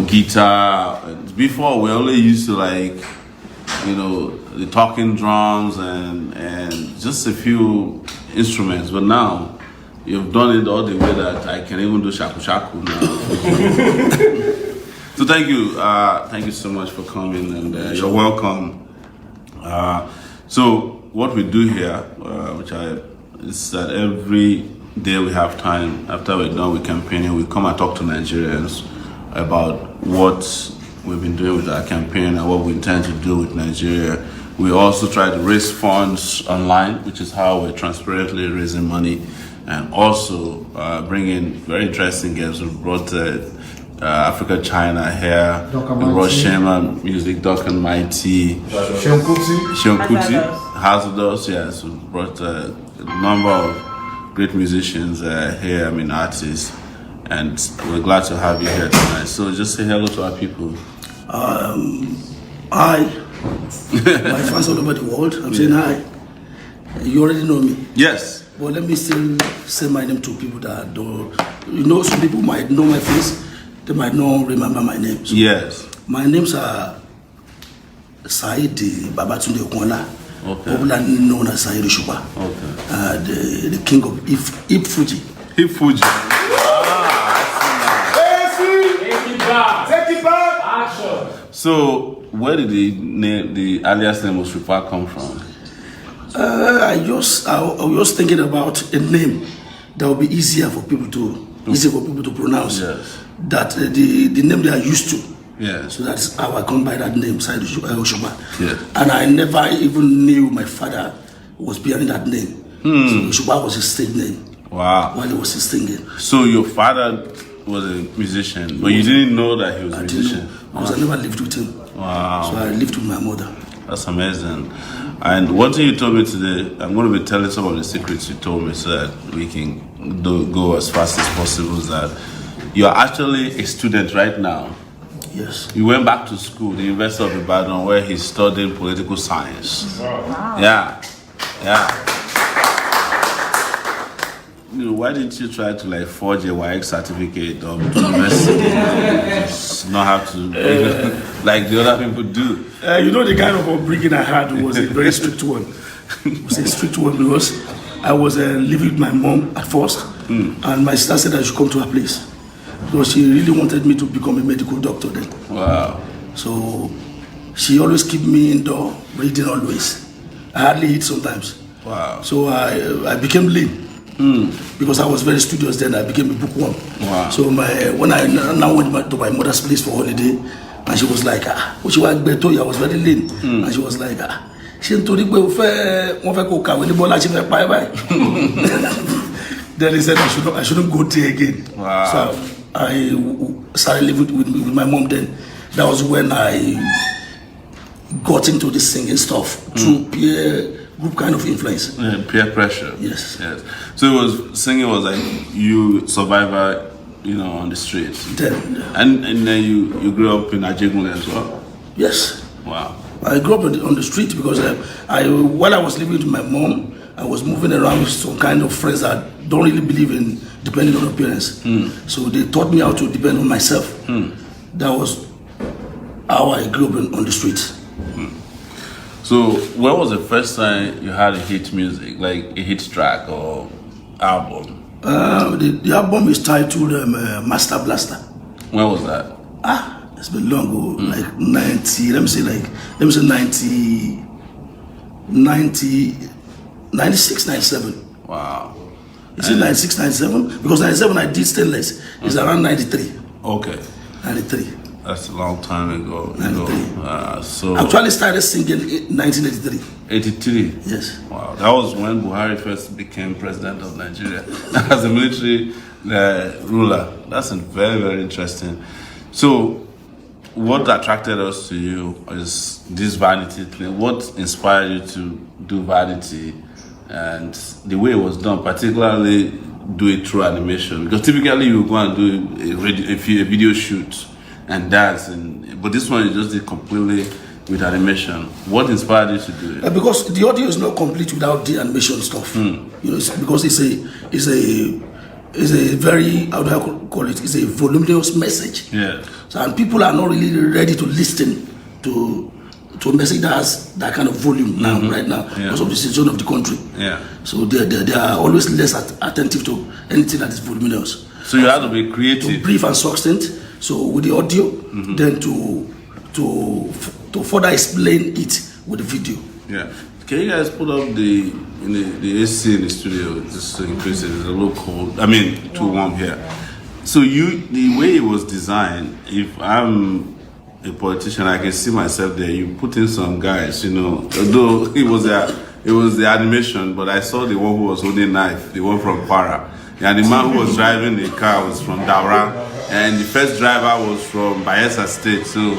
guitar. Before we only used to like, the talking drums and just a few instruments. But now you've done it all the way that I can even do shaku shaku now. So thank you so much for coming, and you're welcome. So what we do here, is that every day we have time after we're done with campaigning, we come and talk to Nigerians about what we've been doing with our campaign and what we intend to do with Nigeria. We also try to raise funds online, which is how we're transparently raising money, and also bring in very interesting guests. We brought Africa China here, we brought Shema Music, Doc and Mighty, Shionkuti, Hazardous, yes. We brought a number of great musicians here, artists, and we're glad to have you here tonight. So just say hello to our people. Hi, my fans all over the world. I'm saying hi. You already know me. Yes. But let me still say my name to people that don't. Some people might know my face. They might not remember my name. So yes. My names are Saheed Babatunde Okwala, popularly known as Saheed Osupa. Okay. The king of Hip Fuji. Hip Fuji. Takeitback. Action. So, where did the alias name Osupa come from? I was thinking about a name that would be easier for people to pronounce. Yes. That the name they are used to. Yes. So that's how I come by that name, Saheed Osupa. Yes. And I never even knew my father was bearing that name. So Osupa was his stage name. Wow. While he was singing. So your father was a musician, but you didn't know that he was a musician? Because I never lived with him. Wow. So I lived with my mother. That's amazing. And one thing you told me today, I'm going to be telling some of the secrets you told me so that we can go as fast as possible, is that you're actually a student right now. Yes. You went back to school, the University of Ibadan, where he's studying political science. Wow. Yeah. Why didn't you try to forge a YX certificate or to university? Just not have to, like the other people do. The kind of upbringing I had was a very strict one. It was a strict one because I was living with my mom at first, and my sister said I should come to her place because she really wanted me to become a medical doctor then. Wow. So she always kept me indoor, reading always. I hardly eat sometimes. Wow. So I became lean. Because I was very studious then, I became a bookworm. Wow. So when I now went back to my mother's place for holiday, and she was like, I was very lean. And she was like, then he said I shouldn't go there again. Wow. So I started living with my mom then. That was when I got into the singing stuff through peer group kind of influence. Yeah, peer pressure. Yes. So singing was like you survivor, on the streets. Then, and then you grew up in Ajegunle as well? Yes. Wow. I grew up on the street because while I was living with my mom, I was moving around with some kind of friends that don't really believe in depending on appearance. So they taught me how to depend on myself. That was how I grew up on the street. So when was the first time you had a hit music, like a hit track or album? The album is titled Master Blaster. When was that? It's been long ago, like 96, 97. Wow. Is it 96, 97? Because 97 I did Stainless. It's around 93. Okay. 93. That's a long time ago. 93. So I actually started singing in 1983. 83? Yes. Wow. That was when Buhari first became president of Nigeria as a military ruler. That's very, very interesting. So what attracted us to you is this vanity thing. What inspired you to do vanity and the way it was done, particularly do it through animation? Because typically you go and do a video shoot and dance, but this one you just did completely with animation. What inspired you to do it? Because the audio is not complete without the animation stuff. Because it's a very, how do I call it? It's a voluminous message. Yeah. So, and people are not really ready to listen to a message that has that kind of volume now, right now, because of the situation of the country. Yeah. So they are always less attentive to anything that is voluminous. So you have to be creative. To brief and succinct. So with the audio, then to further explain it with the video. Yeah. Can you guys put up the AC in the studio just in case it's a little cold? I mean, too warm here. So the way it was designed, if I'm a politician, I can see myself there. You put in some guys, although it was the animation, but I saw the one who was holding a knife, the one from Para. And the man who was driving the car was from Daura, and the first driver was from Bayelsa State. So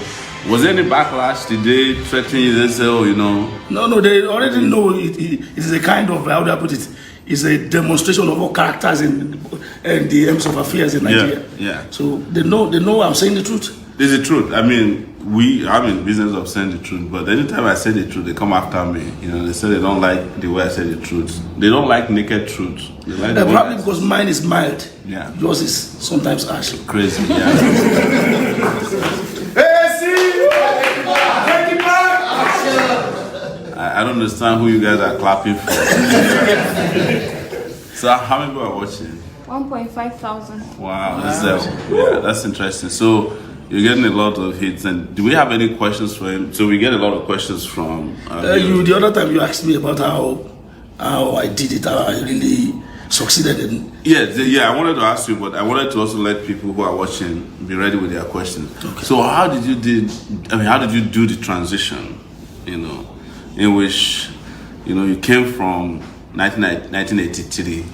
was there any backlash? Did they threaten you? They say, No, they already know it is a kind of, how do I put it? It's a demonstration of all characters and the aims of affairs in Nigeria. Yeah. So they know I'm saying the truth. It's the truth. I mean, I'm in business of saying the truth, but anytime I say the truth, they come after me. They say they don't like the way I say the truth. They don't like naked truth. They like probably because mine is mild. Yeah. Yours is sometimes harsh. Crazy, yeah. I don't understand who you guys are clapping for. So how many people are watching? 1.5 thousand. Wow, that's interesting. So you're getting a lot of hits, and do we have any questions for him? So we get a lot of questions from the other time you asked me about how I did it, how I really succeeded in. Yeah. I wanted to ask you, but I wanted to also let people who are watching be ready with their questions. Okay. So how did you do the transition? In which you came from 1983,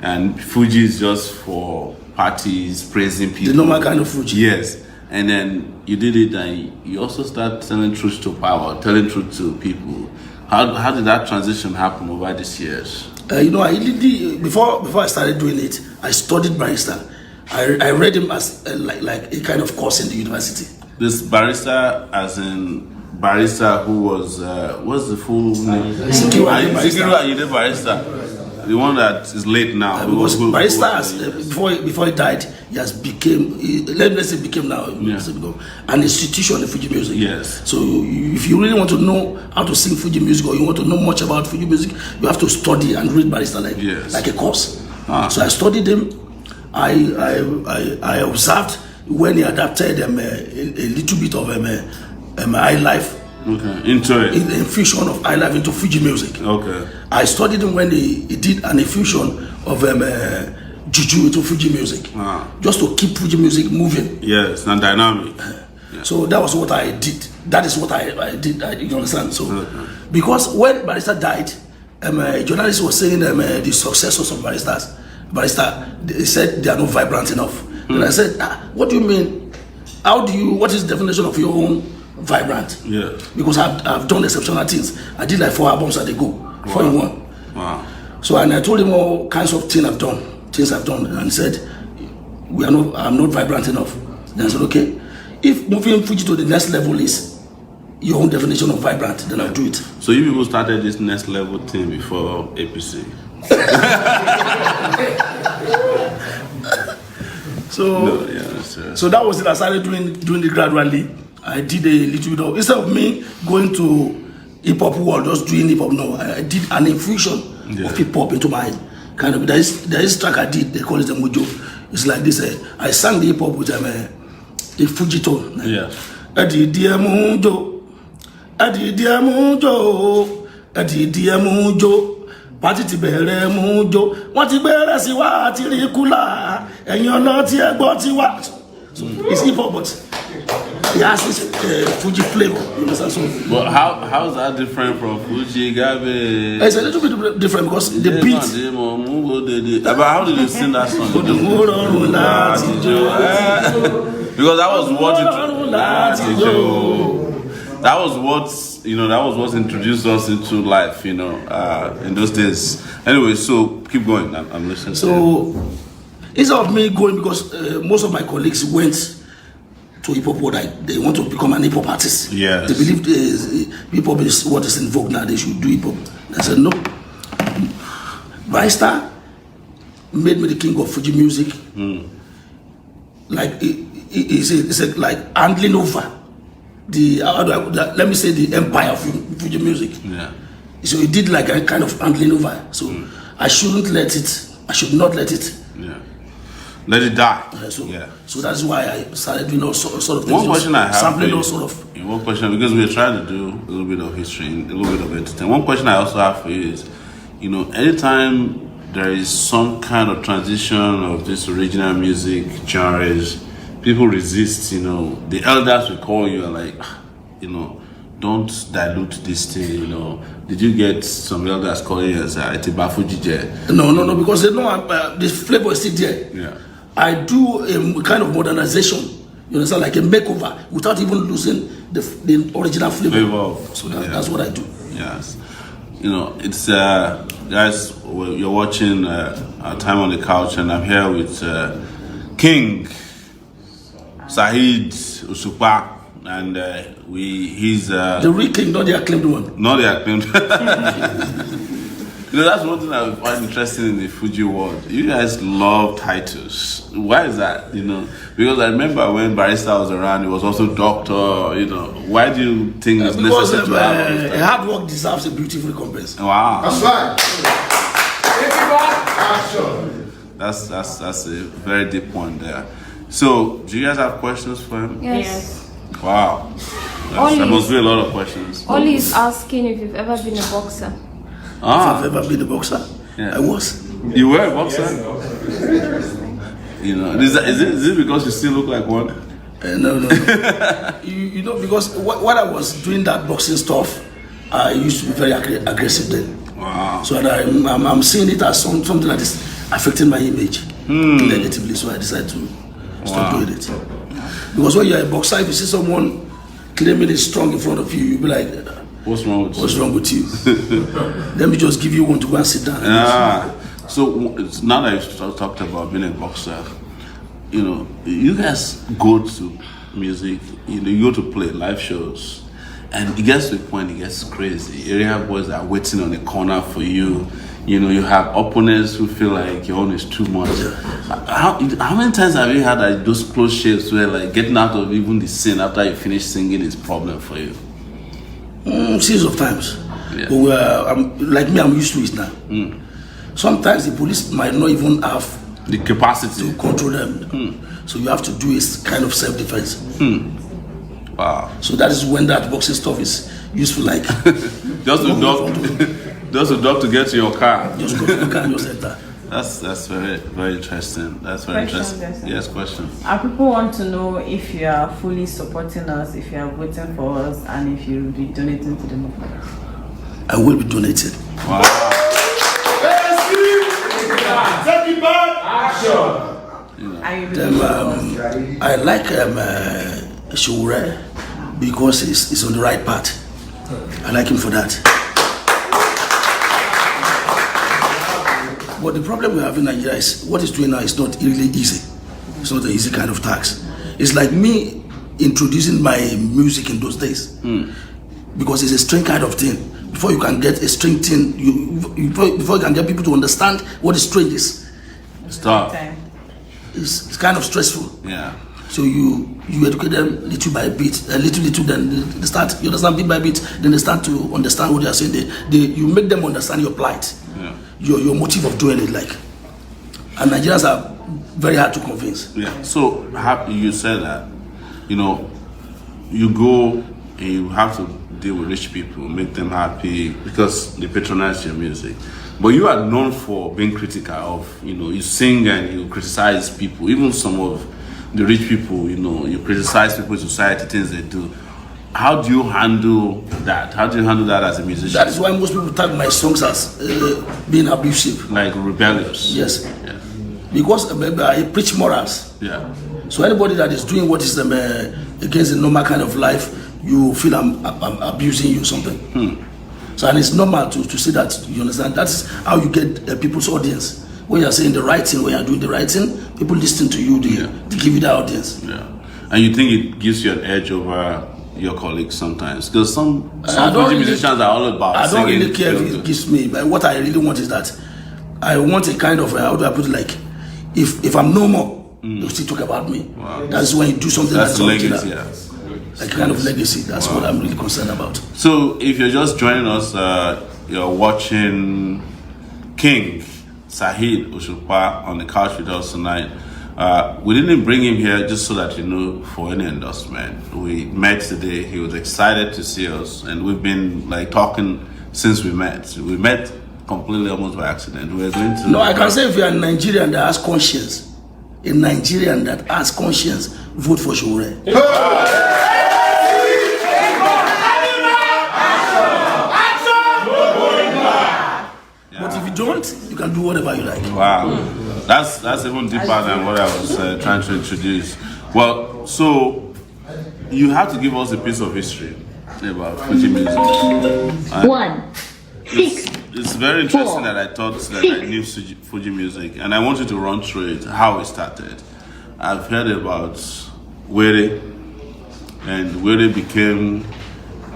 and Fuji is just for parties, praising people. The normal kind of Fuji. Yes. And then you did it, and you also start telling truth to power, telling truth to people. How did that transition happen over these years? I did, before I started doing it, I studied barrister. I read him as like a kind of course in the university. This barrister, as in barrister who was what's the full name? Sikiru Ayinde barrister. The one that is late now. Barrister, before he died, he has became now an institution in Fuji music. Yes. So if you really want to know how to sing Fuji music, or you want to know much about Fuji music, you have to study and read barrister like a course. So I studied him. I observed when he adapted a little bit of high life. Okay. Into it. Infusion of high life into Fuji music. Okay. I studied him when he did an infusion of juju into Fuji music, just to keep Fuji music moving. Yes, and dynamic. So that was what I did. That is what I did. You understand? So because when Barrister died, a journalist was saying the successors of Barrister, they said they are not vibrant enough. And I said, what do you mean? What is the definition of your own vibrant? Yeah. Because I've done exceptional things. I did like 4 albums at the go. 4 in 1. Wow. So and I told him all kinds of things I've done, and he said, I'm not vibrant enough. Then I said, okay, if moving Fuji to the next level is your own definition of vibrant, then I'll do it. So you people started this next level thing before APC. So that was it. I started doing it gradually. I did a little bit of, instead of me going to hip hop world, just doing hip hop. No, I did an infusion of hip hop into my kind of. There is track I did. They call it a mojo. It's like this. I sang the hip hop with a Fuji tone. Yeah. Adidia mojo, adidia mojo. Party ti bẹ̀rẹ̀ mojo. Wọ́n ti bẹ̀rẹ̀ sí wa àti rí kúlà. Ẹ̀yin ọlọ́tí ẹgbọ́n ti wá. It's hip hop, but it has this Fuji flavor. You understand? So, but how is that different from Fuji Gabe? It's a little bit different because the beat. But how did you sing that song? Because that was what introduced us into life, in those days. Anyway, so keep going. I'm listening. So instead of me going, because most of my colleagues went to hip hop world, they want to become an hip hop artist. Yes. They believe hip hop is what is in vogue now. They should do hip hop. I said no. Barrister made me the king of Fuji music. Like it's like handling over the let me say the empire of Fuji music. Yeah. So he did like a kind of handling over. So I should not let it. Yeah. Let it die. So that's why I started doing all sort of things. One question I have sampling all sort of. One question, because we're trying to do a little bit of history, a little bit of entertainment. One question I also have for you is, anytime there is some kind of transition of this original music genres, people resist. The elders will call you and like, don't dilute this thing. Did you get some elders calling you as Takeitback? No, because they know the flavor is still there. Yeah. I do a kind of modernization, you understand, like a makeover without even losing the original flavor. So that's what I do. Yes. It's guys, you're watching our Time on the Couch, and I'm here with King Saheed Osupa, and he's the real king, not the acclaimed one. Not the acclaimed. That's one thing I find interesting in the Fuji world. You guys love titles. Why is that? Because I remember when Barrister was around, he was also doctor. Why do you think it's necessary to have hard work deserves a beautiful recompense? Wow. That's right. Action. That's a very deep point there. So, do you guys have questions for him? Yes. Wow. There must be a lot of questions. Oli is asking if you've ever been a boxer. If I've ever been a boxer, Yeah. I was. You were a boxer? Is it because you still look like one? No. Because when I was doing that boxing stuff, I used to be very aggressive then. Wow. So I'm seeing it as something that is affecting my image negatively. So I decided to stop doing it. Because when you're a boxer, if you see someone claiming it's strong in front of you, you'll be like, What's wrong with you? Let me just give you one to go and sit down. So now that you've talked about being a boxer, you guys go to music, you go to play live shows, and it gets to a point, it gets crazy. Area boys are waiting on the corner for you. You have opponents who feel like your own is too much. How many times have you had those close shaves where like getting out of even the scene after you finish singing is a problem for you? Series of times. Yeah. But I'm used to it now. Sometimes the police might not even have the capacity to control them. So you have to do a kind of self-defense. Wow. So that is when that boxing stuff is useful, like just to duck to get to your car. Just go to your car and just enter. That's very, very interesting. That's very interesting. Yes, question. People want to know if you are fully supporting us, if you are voting for us, and if you will be donating to the movement. I will be donating. Wow. Takeitback. Action. I like Sowore because he's on the right path. I like him for that. But the problem we have in Nigeria is what he's doing now is not really easy. It's not an easy kind of tax. It's like me introducing my music in those days. Because it's a strange kind of thing. Before you can get a strange thing, before you can get people to understand what is strange is. Stop. It's kind of stressful. Yeah. So you educate them little by bit, little, then they start, you understand bit by bit, then they start to understand what they are saying. You make them understand your plight. Yeah. Your motive of doing it, like, and Nigerians are very hard to convince. Yeah. So you said that, you go and you have to deal with rich people, make them happy because they patronize your music. But you are known for being critical of, you sing and you criticize people, even some of the rich people. You criticize people in society, things they do. How do you handle that? How do you handle that as a musician? That is why most people tag my songs as being abusive. Like rebellious. Yes. Yeah. Because I preach morals. Yeah. So anybody that is doing what is against the normal kind of life, you feel I'm abusing you or something. So and it's normal to see that, you understand. That's how you get people's audience. When you're saying the right thing, when you're doing the right thing, people listen to you, they give you the audience. Yeah. And you think it gives you an edge over your colleagues sometimes? Because some musicians are all about singing. I don't really care if it gives me, but what I really want is that I want a kind of, how do I put it, like, if I'm no more, They'll still talk about me. Wow. That's when you do something that's like legacy, like kind of legacy. That's what I'm really concerned about. So, if you're just joining us, you're watching King Saheed Osupa on the couch with us tonight. We didn't bring him here just so that you know for any endorsement. We met today. He was excited to see us, and we've been like talking since we met. We met completely almost by accident. We were going to. No, I can say if you're a Nigerian that has conscience, a Nigerian that has conscience, vote for Sowore. But if you don't, you can do whatever you like. Wow, that's even deeper than what I was trying to introduce. Well, so you have to give us a piece of history about Fuji music. It's very interesting that I thought that I knew Fuji music, and I want you to run through it, how it started. I've heard about Were, and Were became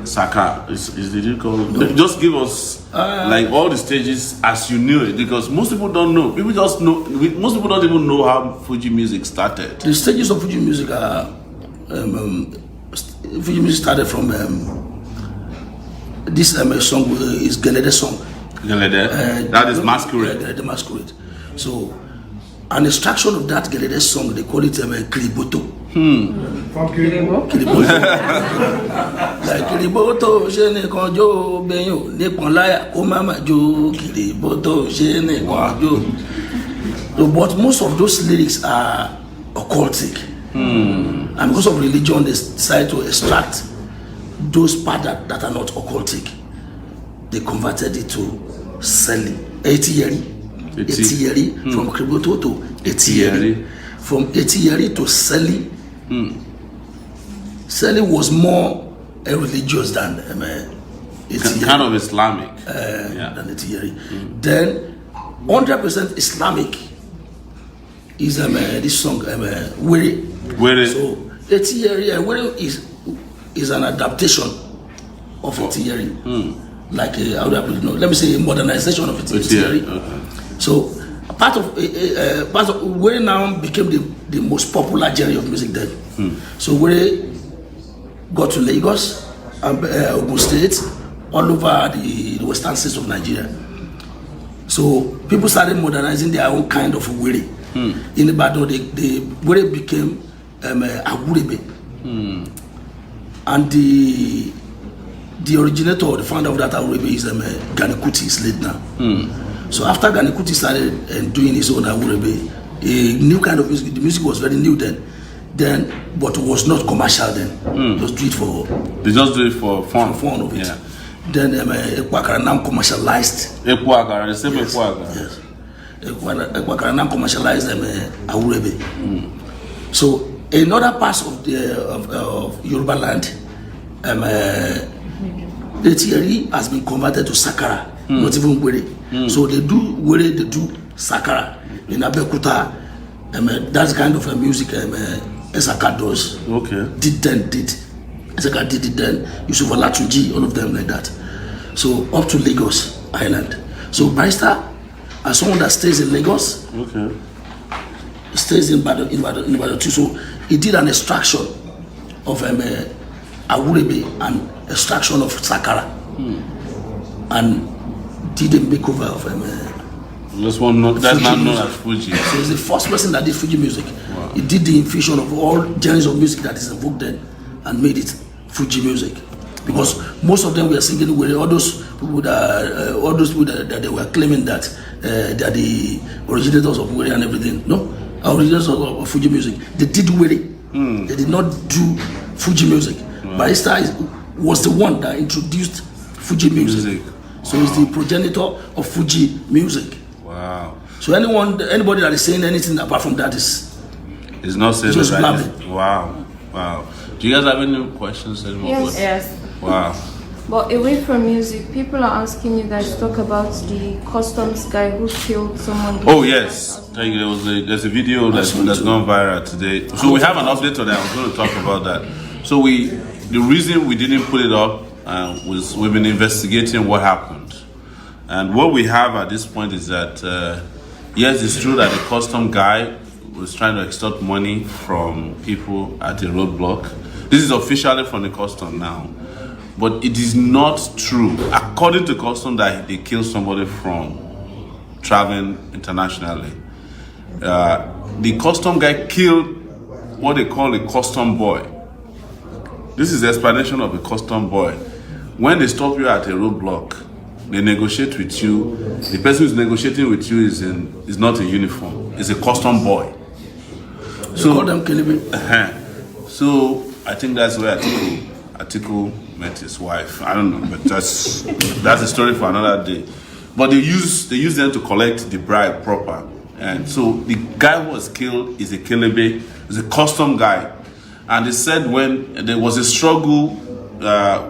Saka. Did you call it? No. Just give us like all the stages as you knew it, because most people don't know. People just know. Most people don't even know how Fuji music started. The stages of Fuji music are Fuji music started from this song is Gelede song. Gelede. That is masquerade. Gelede masquerade. So an extraction of that Gelede song, they call it Kiriboto. Kiriboto. Like Kiriboto, Jene Konjo, Benyo, Neponlaya, Omama Jo, Kiriboto, Jene Konjo. But most of those lyrics are occultic. And because of religion, they decided to extract those parts that are not occultic. They converted it to Seli, Etiyeri, from Kiriboto to Etiyeri, from Etiyeri to Seli. Seli was more religious than Etiyeri. Kind of Islamic than Etiyeri. Then 100% Islamic is this song Were. So Etiyeri Were is an adaptation of Etiyeri. Like how do I put it? Let me say a modernization of Etiyeri. Okay. So part of Were now became the most popular genre of music then. So Were got to Lagos, Ogun State, all over the western states of Nigeria. So people started modernizing their own kind of Were. In Ibadan, the Were became Agurebe. And the originator, the founder of that Agurebe is Gani Kuti, is late now. So after Gani Kuti started doing his own Agurebe, a new kind of music, the music was very new then, but was not commercial then. Just do it for. They just do it for fun. For fun of it. Yeah. Then Ekwakara now commercialized. Ekwakara, the same Ekwakara. Yes. Ekwakara now commercialized Agurebe. So in other parts of Yoruba land, Etiyeri has been converted to Sakara, not even Were. So they do Were, they do Sakara. In Abeokuta, that's kind of a music Esaka does. Okay. Did. Esaka did it then. Yusuf Olatunji, all of them like that. So up to Lagos Island. So Barrister, as someone that stays in Lagos, stays in Ibadan too. So he did an extraction of Agurebe and extraction of Sakara, and did a makeover of that's not known as Fuji. So he's the first person that did Fuji music. Wow. He did the infusion of all genres of music that is evoked then and made it Fuji music. Because most of them were singing with all those people that they were claiming that they are the originators of Were and everything. No, originators of Fuji music. They did Were. They did not do Fuji music. Wow. Barrister was the one that introduced Fuji music. So he's the progenitor of Fuji music. Wow. So anybody that is saying anything apart from that is not saying just right. blabbing. Wow. Do you guys have any questions anymore? Yes. Wow. But away from music, people are asking you guys to talk about the customs guy who killed someone. Oh yes, there's a video that's gone viral today. So we have an update on that. I was going to talk about that. So the reason we didn't put it up was we've been investigating what happened, and what we have at this point is that yes, it's true that the custom guy was trying to extort money from people at a roadblock. This is officially from the custom now, but it is not true, according to custom, that they killed somebody from traveling internationally. The custom guy killed what they call a custom boy. This is the explanation of a custom boy. When they stop you at a roadblock, they negotiate with you. The person who's negotiating with you is not in uniform. It's a custom boy. So call them Kelebe. So I think that's where Atiku met his wife. I don't know, but that's a story for another day. But they use them to collect the bribe proper. And so the guy who was killed is a Kelebe, is a custom guy. And they said when there was a struggle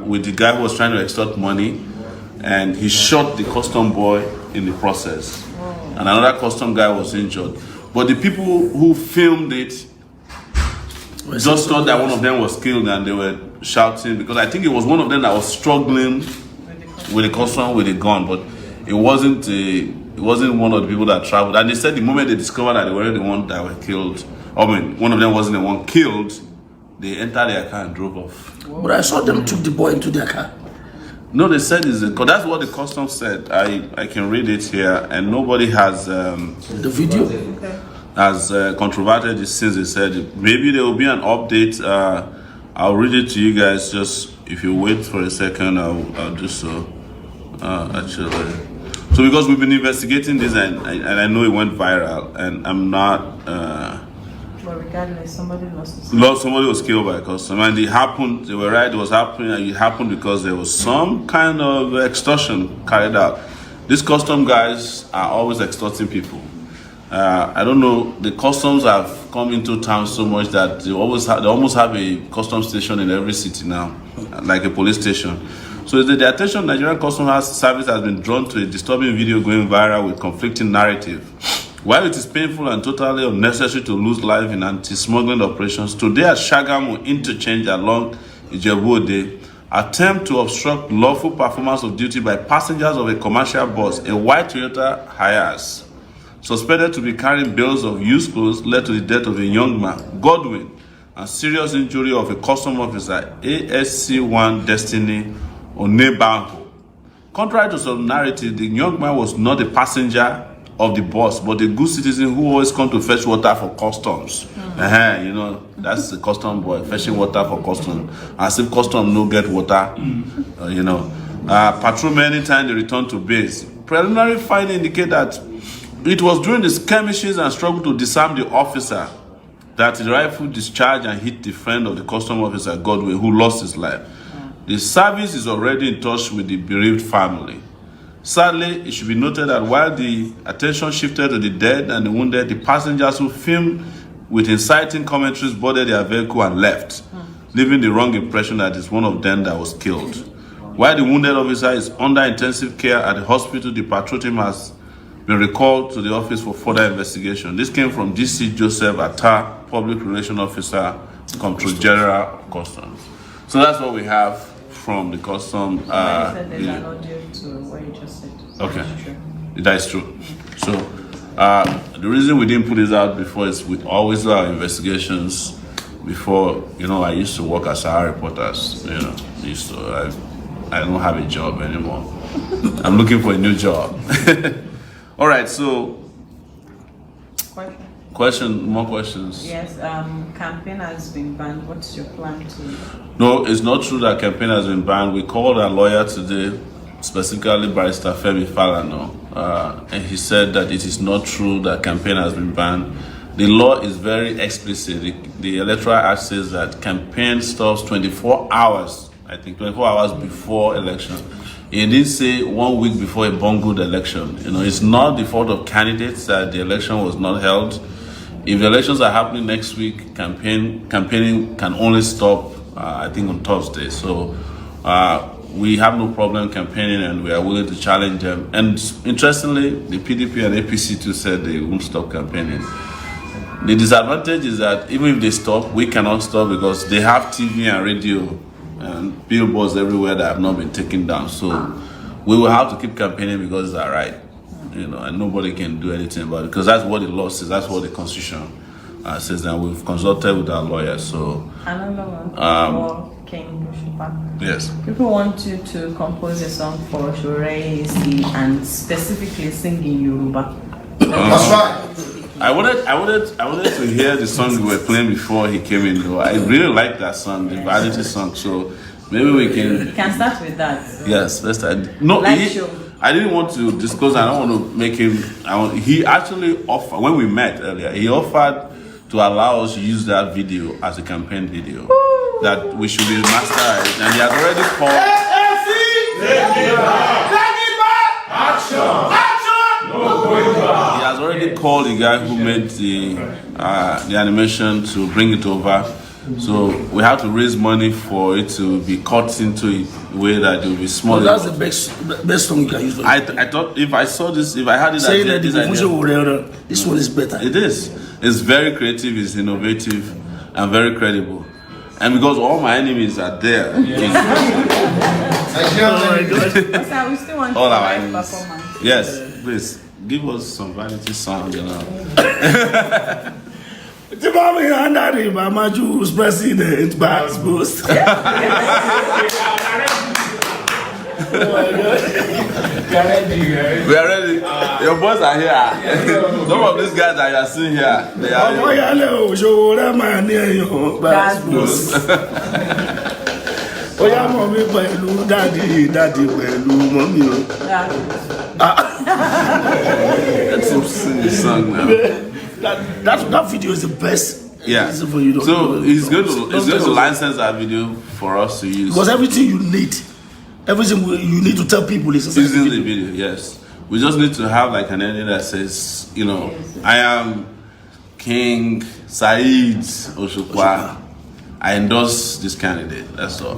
with the guy who was trying to extort money, and he shot the custom boy in the process. And another custom guy was injured. But the people who filmed it just thought that one of them was killed, and they were shouting, because I think it was one of them that was struggling with the custom with a gun, but it wasn't one of the people that traveled. And they said the moment they discovered that they were the one that were killed, one of them wasn't the one killed, they entered their car and drove off. But I saw them took the boy into their car. No, they said because that's what the custom said. I can read it here, and nobody has the video has controverted it since they said it. Maybe there will be an update. I'll read it to you guys. Just if you wait for a second, I'll do so. Actually, so because we've been investigating this, and I know it went viral, and I'm not. But regardless, somebody lost his life. Somebody was killed by a custom, and it happened. They were right. It was happening, and it happened because there was some kind of extortion carried out. These custom guys are always extorting people. I don't know. The customs have come into town so much that they almost have a custom station in every city now, like a police station. So the attention of Nigerian Customs Service has been drawn to a disturbing video going viral with conflicting narrative. While it is painful and totally unnecessary to lose life in anti-smuggling operations, today at Shagamu interchange along Ijebu-Ode, attempt to obstruct lawful performance of duty by passengers of a commercial bus, a white Toyota Hiace, suspected to be carrying bales of used clothes, led to the death of a young man, Godwin, and serious injury of a custom officer, ASC1 Destiny Onebanho. Contrary to some narrative, the young man was not a passenger of the bus, but a good citizen who always come to fetch water for customs. That's the custom boy fetching water for customs. As if custom no get water, patrol many times they return to base. Preliminary findings indicate that it was during the skirmishes and struggle to disarm the officer that the rifle discharged and hit the friend of the custom officer, Godwin, who lost his life. The service is already in touch with the bereaved family. Sadly, it should be noted that while the attention shifted to the dead and the wounded, the passengers who filmed with inciting commentaries boarded their vehicle and left, leaving the wrong impression that it's one of them that was killed. While the wounded officer is under intensive care at the hospital, the patrol team has been recalled to the office for further investigation. This came from DC Joseph Attar, Public Relations Officer, Comptroller General Customs. So that's what we have from the custom. There's an audio to what you just said. Okay, that is true. So the reason we didn't put this out before is we always do our investigations before. I used to work as our reporters. I don't have a job anymore. I'm looking for a new job. All right, so more questions. Yes, campaign has been banned. What's your plan to? No, it's not true that campaign has been banned. We called our lawyer today, specifically Barrister Femi Falana, and he said that it is not true that campaign has been banned. The law is very explicit. The Electoral Act says that campaign stops 24 hours, I think 24 hours before election. It didn't say 1 week before a bungled election. It's not the fault of candidates that the election was not held. If the elections are happening next week, campaigning can only stop, I think, on Thursday. So we have no problem campaigning, and we are willing to challenge them. And interestingly, the PDP and APC too said they won't stop campaigning. The disadvantage is that even if they stop, we cannot stop because they have TV and radio and billboards everywhere that have not been taken down. So we will have to keep campaigning because it's our right. And nobody can do anything about it because that's what the law says, that's what the Constitution since then. We've consulted with our lawyers. So another one for King Osupa. yes, People want you to compose a song for Sowore and specifically sing in Yoruba. That's right. I wanted to hear the song we were playing before he came in. Though I really like that song, the variety song. So maybe we You can start with that. Yes, let's start. No, I didn't want to disclose. I don't want to make him. He actually offered when we met earlier. He offered to allow us to use that video as a campaign video. That we should be masterized, and he has already called. Action! He has already called the guy who made the animation to bring it over. So we have to raise money for it to be cut into a way that it will be small. Well, that's the best song you can use. I thought if I saw this, if I had it, saying that this one is better. It is. It's very creative. It's innovative, and very credible. And because all my enemies are there, Oh my God. So we still want all our live enemies. performance. Yes, please give us some vanity sound, you know. Timami Handari, Mama Jews president, Bax Boost. We are ready. Your boys are here. Some of these guys that you are seeing here, they are here. Omoyele, Sowore, man, your Bax Boost. Oya mommy pẹ̀lú daddy pẹ̀lú mommy. Let's sing the song now. That video is the best. Yeah. For you So he's going to license that video for us to use. Because everything you need to tell people is Using the video, yes. We just need to have like an ending that says, you know, I am King Saheed Osupa. I endorse this candidate. That's all.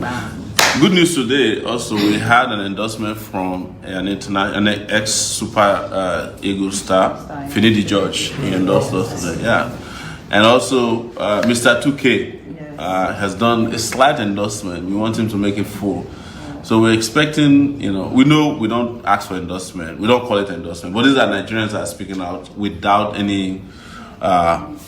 Good news today. Also, we had an endorsement from an ex-Super Eagle star, Finidi George. He endorsed us today. Yeah, and also Mr. 2K has done a slight endorsement. We want him to make it full. So we're expecting, you know, we don't ask for endorsement. We don't call it endorsement. But these are Nigerians that are speaking out without any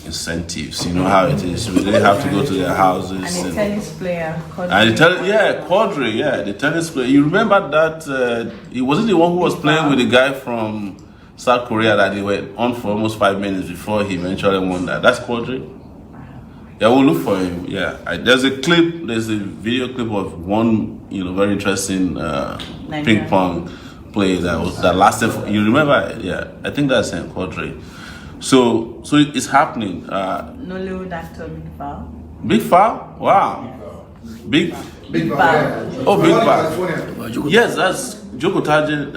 incentives. You know how it is. We really have to go to their houses. And a tennis player. Quadri, the tennis player. You remember that? He wasn't the one who was playing with the guy from South Korea that he went on for almost 5 minutes before he eventually won that. That's Quadri. Yeah, we'll look for him. Yeah, there's a video clip of one, you know, very interesting ping pong play that lasted. You remember? Yeah, I think that's him, Quadri. So it's happening. Nollywood actor Big Foul. Big Foul? Wow. Big Foul. Oh, Big Foul. Yes, that's Joko Tajin.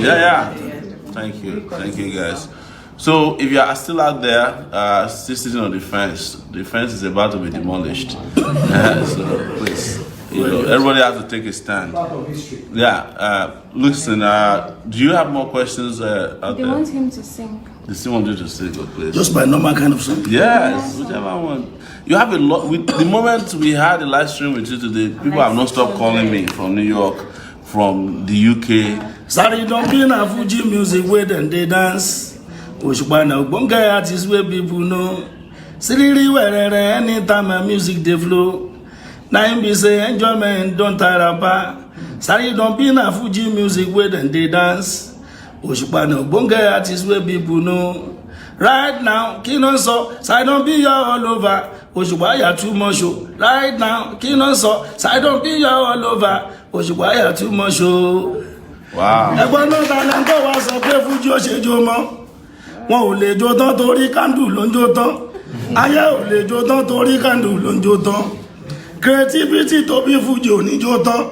Yeah. Thank you, guys. So if you are still out there, still sitting on the fence is about to be demolished. So please, you know, everybody has to take a stand. Yeah. Listen, do you have more questions out there? They want him to sing. They still want you to sing, please. just by normal kind of song. Yes, whichever one. You have a lot. The moment we had a live stream with you today, people have not stopped calling me from New York, from the UK. Sorry, don't be na Fuji music where then they dance. Osupa na bonga artists where people know. Siriri where anytime my music they flow. Now him be say enjoyment don't tarapa. Sorry, don't be na Fuji music where then they dance. Osupa na bonga artists where people know. Right now, Kino so, side don't be your all over. Osupa ya too much show. Right now, Kino so, side don't be your all over. Osupa ya too much show. Wow. Ẹgbọ́n náà tàlẹ́ tó wá sọ pé Fújì ó ṣe jó mọ́. Wọn ò lè jó tán torí kándù ló ń jó tán. Ayé ò lè jó tán torí kándù ló ń jó tán. Creativity tó bí Fújì ò ní jó tán.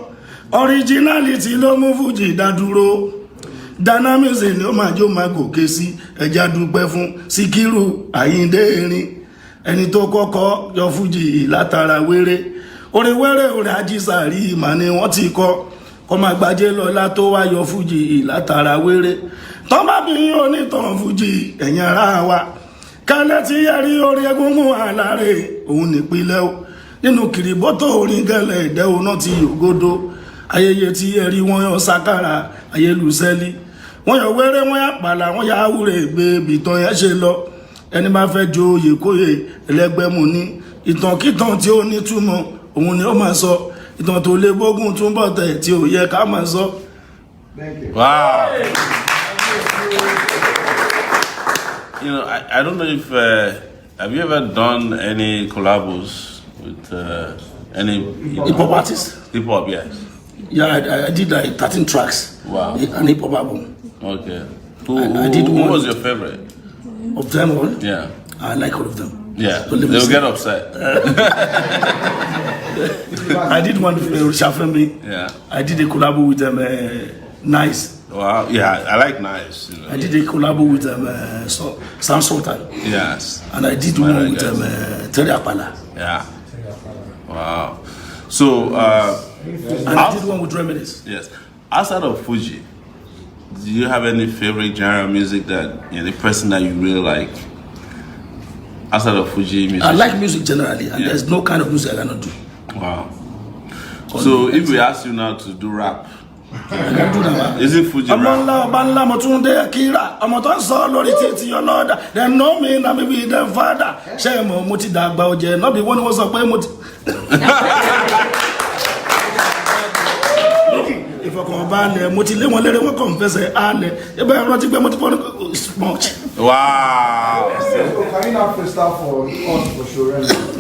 Originality ló mú Fújì dádúró. Dynamism ni ó máa jó máa gòkè sí. Ẹja dúpẹ́ fún Síkírù Àyìndé Erin. Ẹni tó kọ́kọ́ yọ Fújì látara wéré. Orin wéré orin Ajísàrí ìmà ni wọ́n ti kọ́. Kọ́má gbajé lọ́lá tó wá yọ Fújì látara wéré. Tọ́ bá bí onítàn Fújì ẹ̀yìn ara wa. Kálẹ̀ tí yẹrí orí egúngún àlàrè òun nípìnlẹ̀ o. Nínú kìrìbọ́tò orin gẹ́lẹ̀ ìdẹ́wò náà ti yògodo. Ayẹyẹ tí yẹrí wọ́n yọ sákàrà ayélùsẹ́lí. Wọ́n yọ wéré wọ́n yà pàlà wọ́n yà áwúrè gbé bìtàn yẹn ṣe lọ. ẹni máa fẹ́ jo oyè kóyè ẹlẹ́gbẹ́ mu ní ìtànkítàn tí ó ní túmọ̀ òun ni ó máa sọ ìtàn tó lé bógún túnbọ̀ tẹ̀ tí ò yẹ ká máa sọ. Wow. You know, I don't know if have you ever done any collabos with any Hip hop artists? hip hop? Yes. Yeah, I did like 13 tracks. Wow. An hip hop album. Okay. I did who one. was your favorite? Of them all? Yeah. I like all of them. Yeah. But let me They'll see. get upset. I did one with Shafemi. Yeah. I did a collab with them, Nice. Wow. Yeah, I like Nice. You know. I did a collab with Sam Sultan. Yes. And I did Alright, one with guys. Terry Apala. Yeah. Wow. So, And I did one with Remi. yes. Outside of Fuji, do you have any favorite genre of music that the person that you really like? Outside of Fuji music. I like music generally, and Yeah. there's no kind of music I cannot do. Wow. So if we ask you now to do rap, I can do that. is it Fuji ọmọ rap? ńlá ọba ńlá Mọ̀túndé Akira ọmọ tó ń sọ lórí títí ọlọ́dà dem know me na me be dem father ṣé ẹ mọ̀ mo ti dàgbà ọjẹ́ náà bí wọ́n ní wọ́n sọ pé mo ti. ìfọkànbalẹ̀ mo ti lé wọn léré wọn kàn fẹsẹ̀ àlẹ̀ ẹgbẹ́ ẹ̀rọ ti gbé mo ti fọ́ ní small. Wow. Can you now freestyle for us for sure?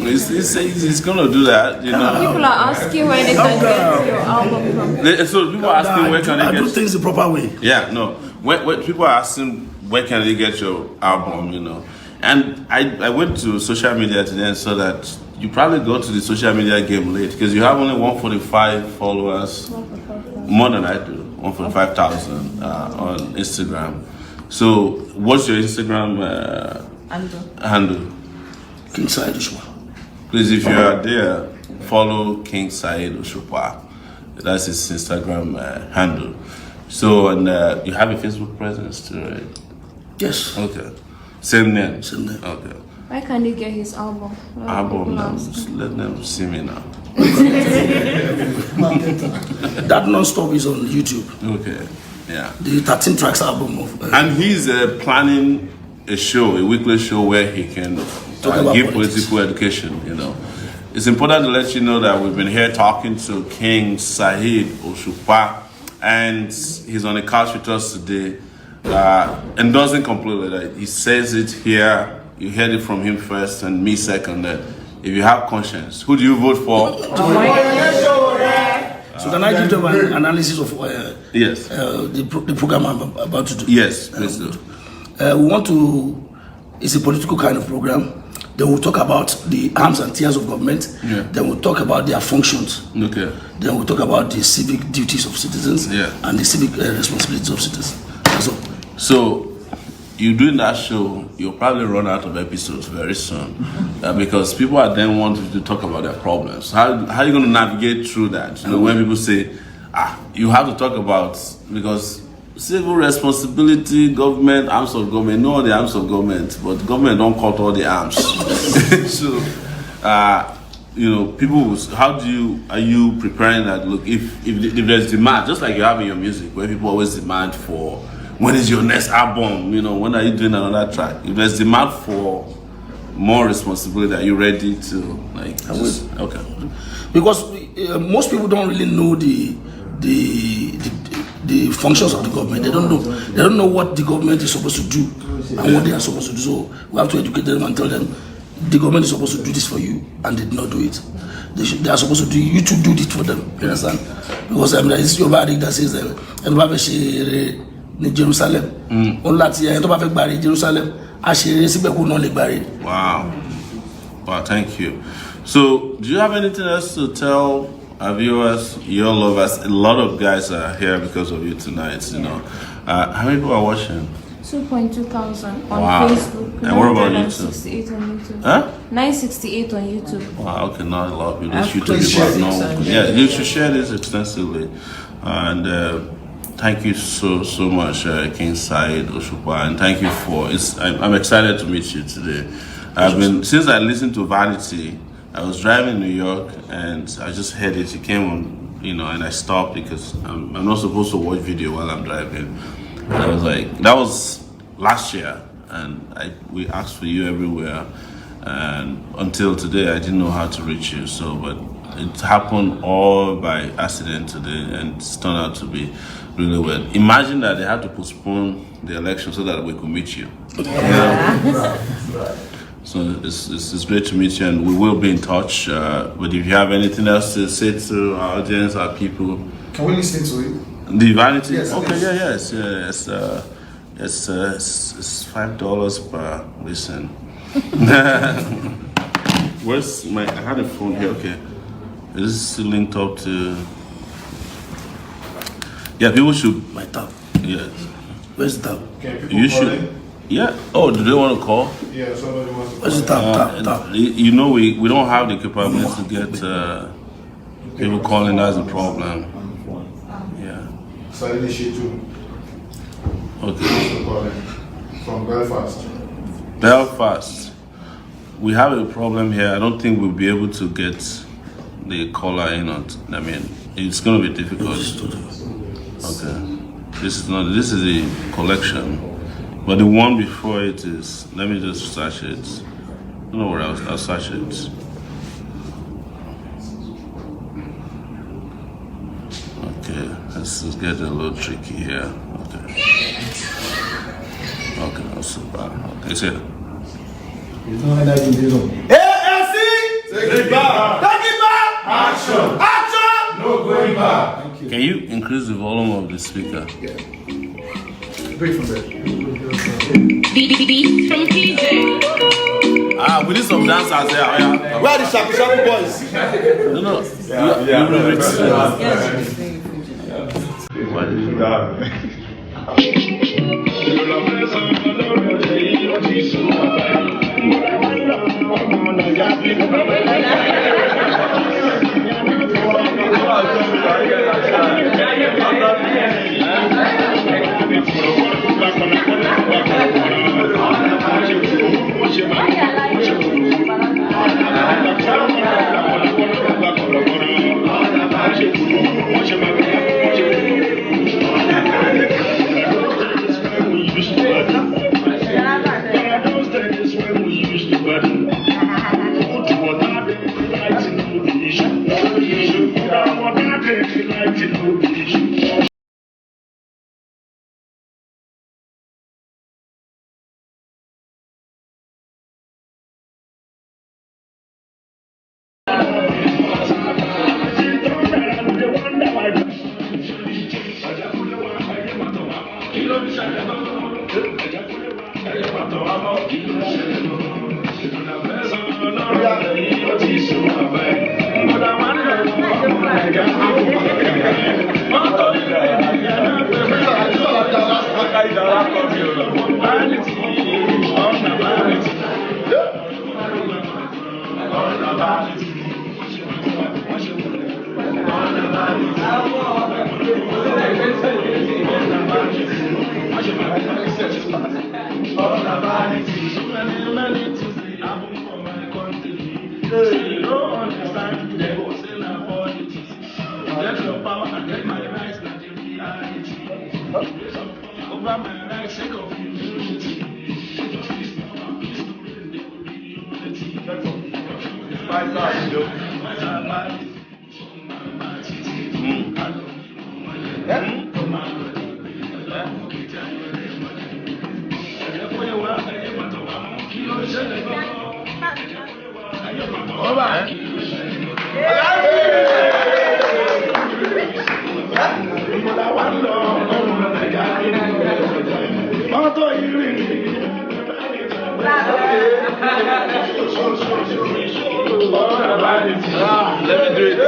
He's gonna do that, you know. People are asking where they can get your album from. So people are asking where can I they do get? things the proper way. Yeah, no. When people are asking where can they get your album, you know, and I went to social media today and saw that you probably go to the social media game late because you have only 145 followers, more than I do, 145,000 on Instagram. So what's your Instagram handle? King Saheed Osupa. Please, if you are there, follow King Saheed Osupa. That's his Instagram handle. So, and you have a Facebook presence too, right? Yes. Okay. Same name? Same name. Okay. Where can they get his album? A lot of Album people now. ask. Just let them see me now. That non-stop is on YouTube. Okay. Yeah. The 13 tracks album of. And he's planning a show, a weekly show where he can Talk about give politics. political education, you know. It's important to let you know that we've been here talking to King Saheed Osupa, and he's on the couch with us today, endorsing completely that he says it here, you heard it from him first and me second, that if you have conscience, who do you vote for? So can I give them an analysis of Yes. the program I'm about to do? Yes, please do. We want to, it's a political kind of program. Then we'll talk about the arms and tiers of government. Yeah. Then we'll talk about their functions. Okay. Then we'll talk about the civic duties of citizens Yeah. and the civic responsibilities of citizens. That's all. So, you doing that show, you'll probably run out of episodes very soon because people are then wanting to talk about their problems. How are you going to navigate through that? You know, when people say, you have to talk about, because civil responsibility, government, arms of government, know all the arms of government, but government don't cut all the arms. So, you know, people, are you preparing that? Look, if there's demand, just like you have in your music, where people always demand for, when is your next album? You know, when are you doing another track? If there's demand for more responsibility, are you ready to okay? Because most people don't really know the functions of the government. They don't know what the government is supposed to do and what they are supposed to do. So we have to educate them and tell them the government is supposed to do this for you, and they did not do it. They are supposed to do you to do it for them. You understand? Because there is your body that says in Jerusalem. Jerusalem. Wow. Wow, thank you. So, do you have anything else to tell our viewers, your lovers? A lot of guys are here because of you tonight, you know. How many people are watching? 2.2 thousand on Wow. Facebook. And what about 968 on YouTube. Huh? 968 on YouTube. Wow, okay, not a lot of people. I've YouTube shared people this know. extensively. Yeah, you should share this extensively. And thank you so much, King Saheed Osupa, and thank you for. I'm excited to meet you today. Since I listened to Vanity, I was driving in New York and I just heard it. It came on, you know, and I stopped because I'm not supposed to watch video while I'm driving. And I was like, that was last year. and we asked for you everywhere, and until today I didn't know how to reach you. So, but it happened all by accident today, and it's turned out to be really well. Imagine that they had to postpone the election so that we could meet you. So it's great to meet you, and we will be in touch. But if you have anything else to say to our audience, our people, Can we listen to it? the vanity. Yes, Okay, yes. it's $5 per listen. Where's my? I had a phone here. Okay, is this linked up to? Yeah, people should. My tab. Yes, Where's the tab? Can people you call should. in? Yeah. Oh, do they want to call? Yeah, somebody wants to Where's the call in. tab? Tab. You know, we don't have the capability to get people calling. That's a problem. Yeah. Saheed Shitu Okay. calling from Belfast. Belfast. We have a problem here. I don't think we'll be able to get the caller in. I mean, it's going to be difficult. Okay. This is a collection. But the one before it is, let me just search it. I don't know where else, I'll search it. Okay, this is getting a little tricky here. Okay. Okay, Osupa. Okay, it's here. Takeitback! Action! Action! No going back. Can you increase the volume of the speaker? Break from there. Beat from PJ. We need some dancers here. Yeah. Where are the Shaku Shaku boys? No. Let me do it.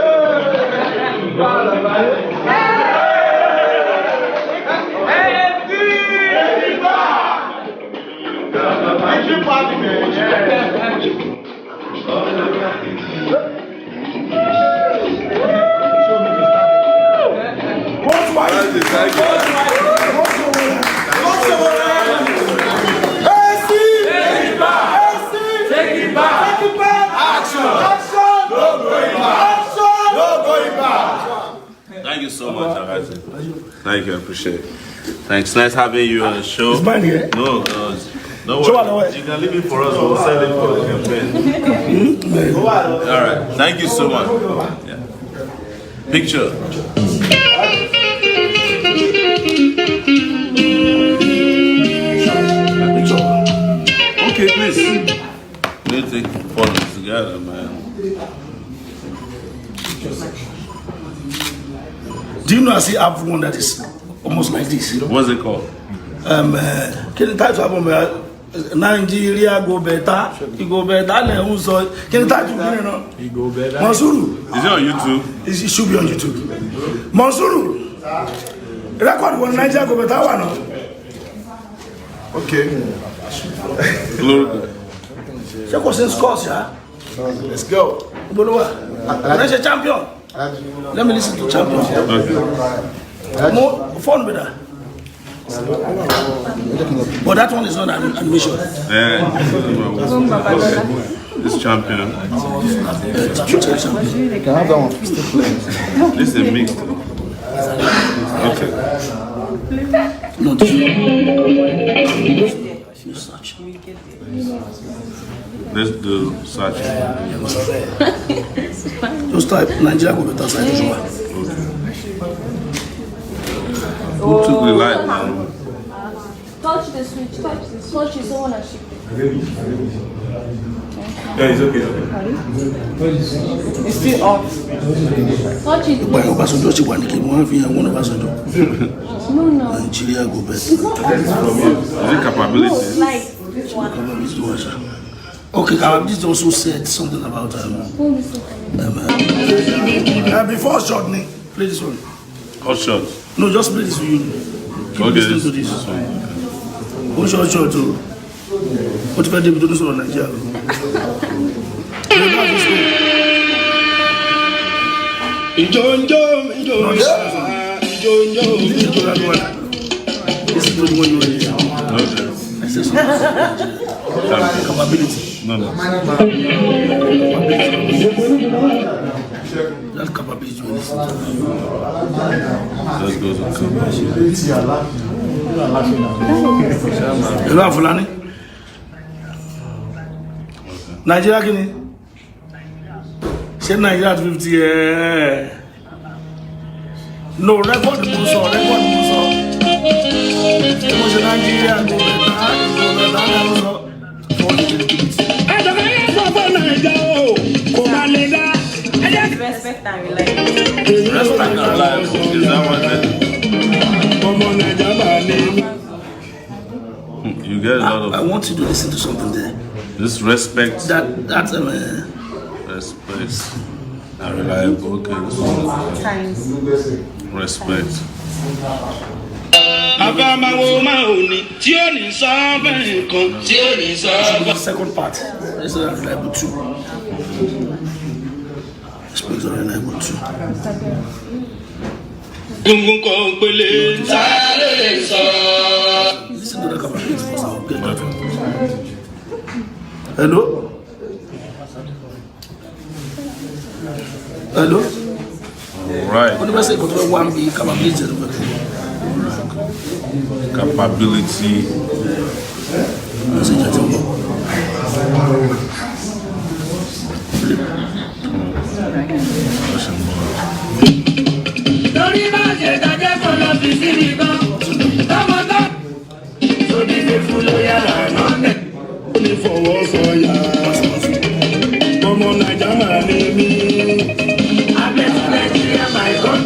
Thank you so much, Arati. Thank you, I appreciate it. Thanks. Nice having you on the show. It's mine here. No, Don't Show worry. her the You can leave it for us. We'll sell it for the campaign. All right. Thank you so much. Yeah. Picture. Okay, please. We'll take photos together, man. Do you know I see have one that is almost like this? What's it called? Can you type album? Nigeria go better. You go better. Can you type it? You go better. Mansuru. Is it on YouTube? It should be on YouTube. Mansuru. Record one Nigeria go better one. Okay. Check what's in scores, yeah. Let's go. Let's say champion. Let me listen to champion. Okay. More fun with that. But that one is not an animation. Yeah. This champion. Can I have that one? This is a mix. Okay. No, this Let's do such. just type Nigeria go better side Joshua. Who took the light, man? Touch the switch, touch the switch is ownership. Yeah, it's okay. It's still off. Touch it. By Obasanjo ti wà ní kí wọ́n fi hàn wọ́n Obasanjo. No, no. Nigeria go better. Is it capability? Like this one. Okay, this also said something about before shot, play this one. Hot shot. No, just play this for you. Keep Okay, listening to this. One shot too. What if I did this on Nigeria? Listen to the one you already. Okay. I said something. Capability. No. That capability you listen to. Let's go to capability. Hello, Fulani. Nigeria kini? Say Nigeria at 50. No, record the Muso. Nigeria go better. Respect and reliable. Respect and reliable. Is that what it is? You get a lot of. I want you to listen to something there. This respect. That's Respect and reliable. Okay. Times. Respect. the second part. This is reliable too. Respect and reliable too. Listen to the capability first. I'll get that. Hello? Hello? Right. What do I say? But one be capability. Capability.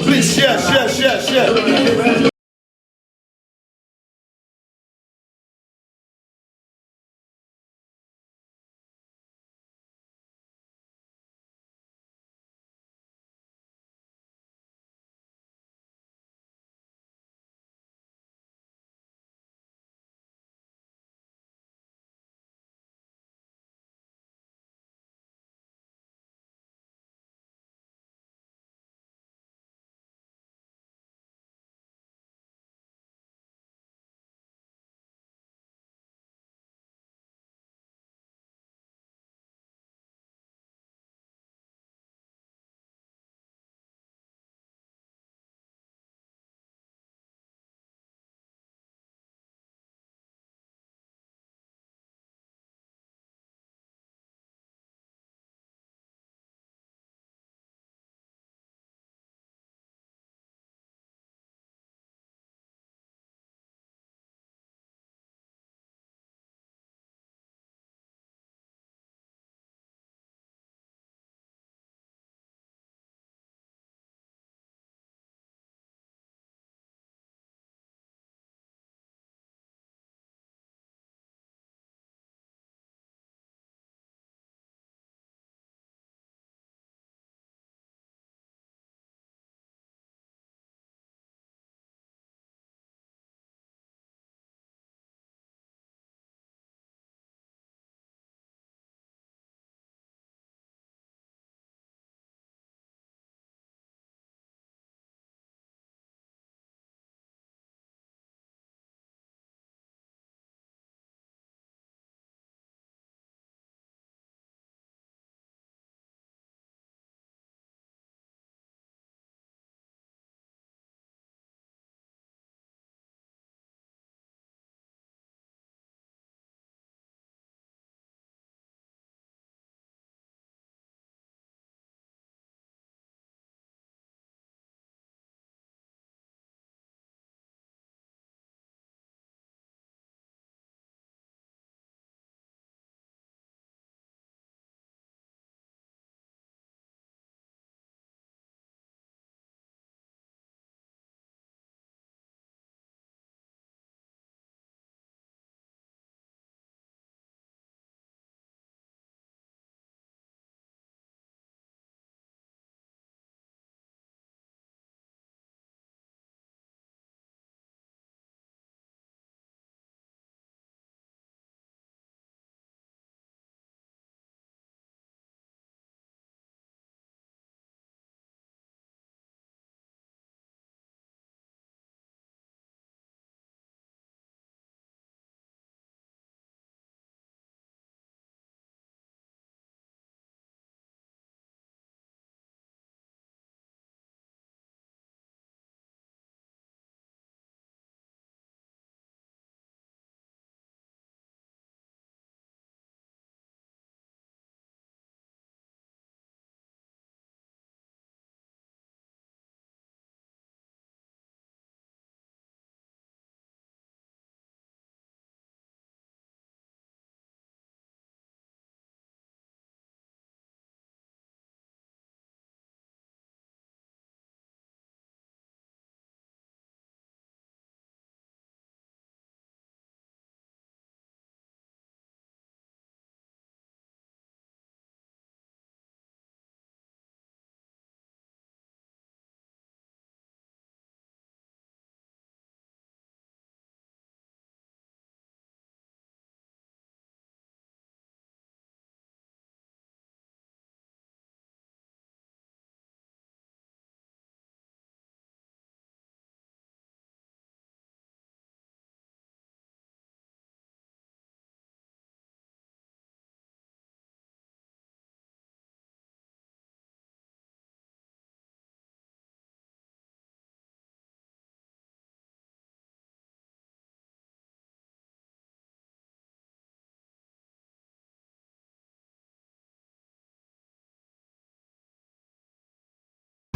Please share.